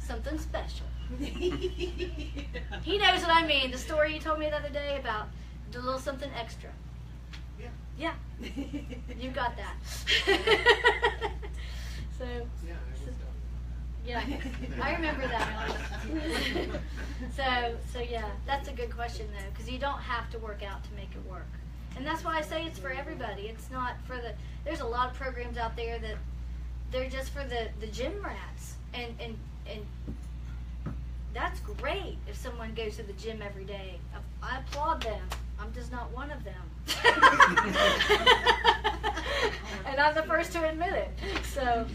Speaker 2: something special. He knows what I mean. The story you told me the other day about the little something extra. Yeah. You got that. Yeah, I remember that. So yeah, that's a good question though, because you don't have to work out to make it work. And that's why I say it's for everybody. It's not for there's a lot of programs out there that they're just for the gym rats. And that's great if someone goes to the gym every day. I applaud them. I'm just not one of them. And I'm the first to admit it. So,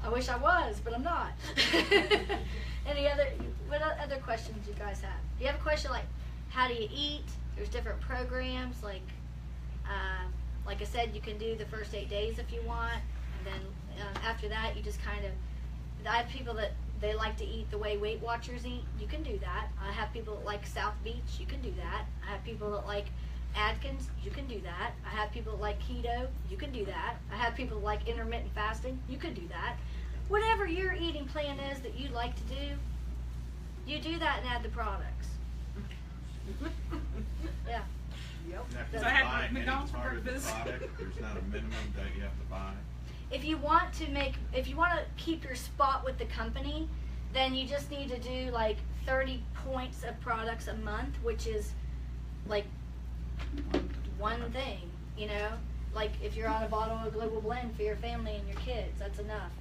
Speaker 2: I wish I was, but I'm not. What other questions you guys have? Do you have a question like, how do you eat? There's different programs, like I said, you can do the first 8 days if you want, and then after that, you just kind of, I have people that they like to eat the way Weight Watchers eat. You can do that. I have people that like South Beach. You can do that. I have people that like Atkins. You can do that. I have people that like keto. You can do that. I have people that like intermittent fasting. You can do that. Whatever your eating plan is that you like to do, you do that and add the products. Yeah.
Speaker 6: So
Speaker 9: If
Speaker 6: I
Speaker 9: you
Speaker 6: had
Speaker 9: buy any
Speaker 6: McDonald's for
Speaker 9: part of the
Speaker 6: breakfast.
Speaker 9: product, there's not a minimum that you have to buy.
Speaker 2: If you want to keep your spot with the company, then you just need to do like 30 points of products a month, which is like one thing, like if you're on a bottle of Global Blend for your family and your kids, that's enough.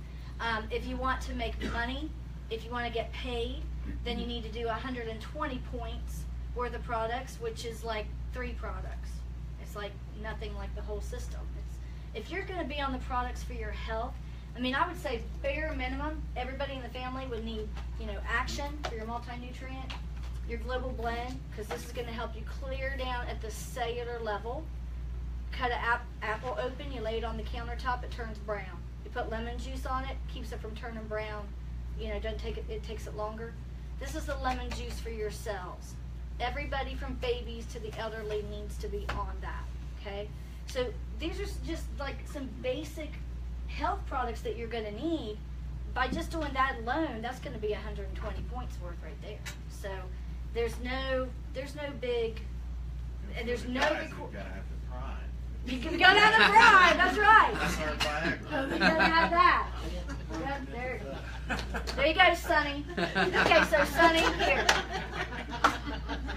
Speaker 2: If you want to make money, if you want to get paid, then you need to do 120 points worth of products, which is like 3 products. It's like nothing like the whole system. If you're going to be on the products for your health, I would say bare minimum, everybody in the family would need, Action for your multi-nutrient, your Global Blend, because this is going to help you clear down at the cellular level. Cut an apple open, you lay it on the countertop, it turns brown. You put lemon juice on it, keeps it from turning brown. It takes it longer. This is the lemon juice for your cells. Everybody from babies to the elderly needs to be on that, okay? So these are just like some basic health products that you're going to need. By just doing that alone, that's going to be 120 points worth right there. So there's no big, and there's no.
Speaker 9: You gotta have the pride.
Speaker 2: You gotta have the pride. That's right.
Speaker 9: That's our Viagra.
Speaker 2: You gotta have that. There you go, Sonny. Okay, so Sonny, here.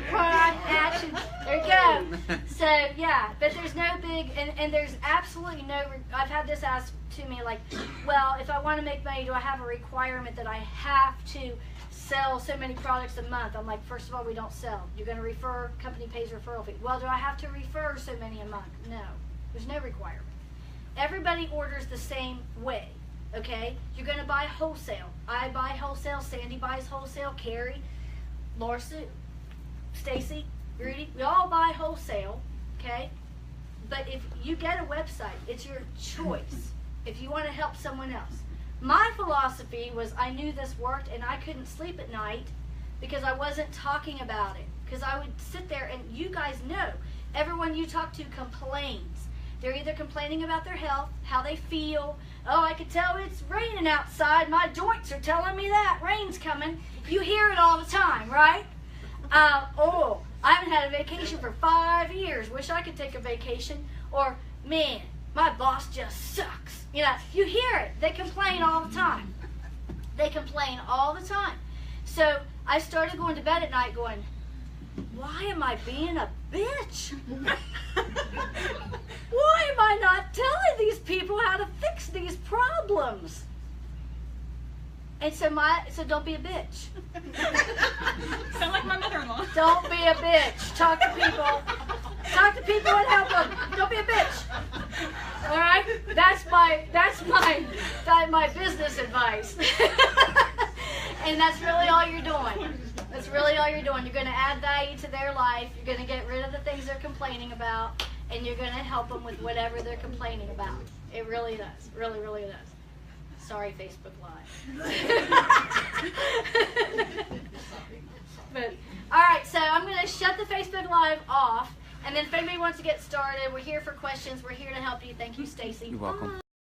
Speaker 2: Pride, action. There you go. So yeah, but there's no big, and there's absolutely no. I've had this asked to me like, well, if I want to make money, do I have a requirement that I have to sell so many products a month? I'm like, first of all, we don't sell. You're going to refer, company pays referral fee. Well, do I have to refer so many a month? No, there's no requirement. Everybody orders the same way, okay? You're going to buy wholesale. I buy wholesale, Sandy buys wholesale, Carrie, Laura Sue, Stacy, Rudy, we all buy wholesale, okay? But if you get a website, it's your choice if you want to help someone else. My philosophy was I knew this worked and I couldn't sleep at night because I wasn't talking about it. Because I would sit there, and you guys know, everyone you talk to complains. They're either complaining about their health, how they feel. Oh, I can tell it's raining outside. My joints are telling me that rain's coming. You hear it all the time, right? Oh, I haven't had a vacation for 5 years. Wish I could take a vacation. Or, man, my boss just sucks. You know, you hear it. They complain all the time. They complain all the time. So I started going to bed at night going, why am I being a bitch? Why am I not telling these people how to fix these problems? And so don't be a bitch.
Speaker 6: Sound like my mother-in-law.
Speaker 2: Don't be a bitch. Talk to people. Talk to people and help them. Don't be a bitch. All right? That's my business advice. And that's really all you're doing. That's really all you're doing. You're going to add value to their life. You're going to get rid of the things they're complaining about, and you're going to help them with whatever they're complaining about. It really does. Really, really does. Sorry, Facebook Live. But all right, so I'm going to shut the Facebook Live off, and then if anybody wants to get started, we're here for questions. We're here to help you. Thank you, Stacy.
Speaker 5: You're welcome.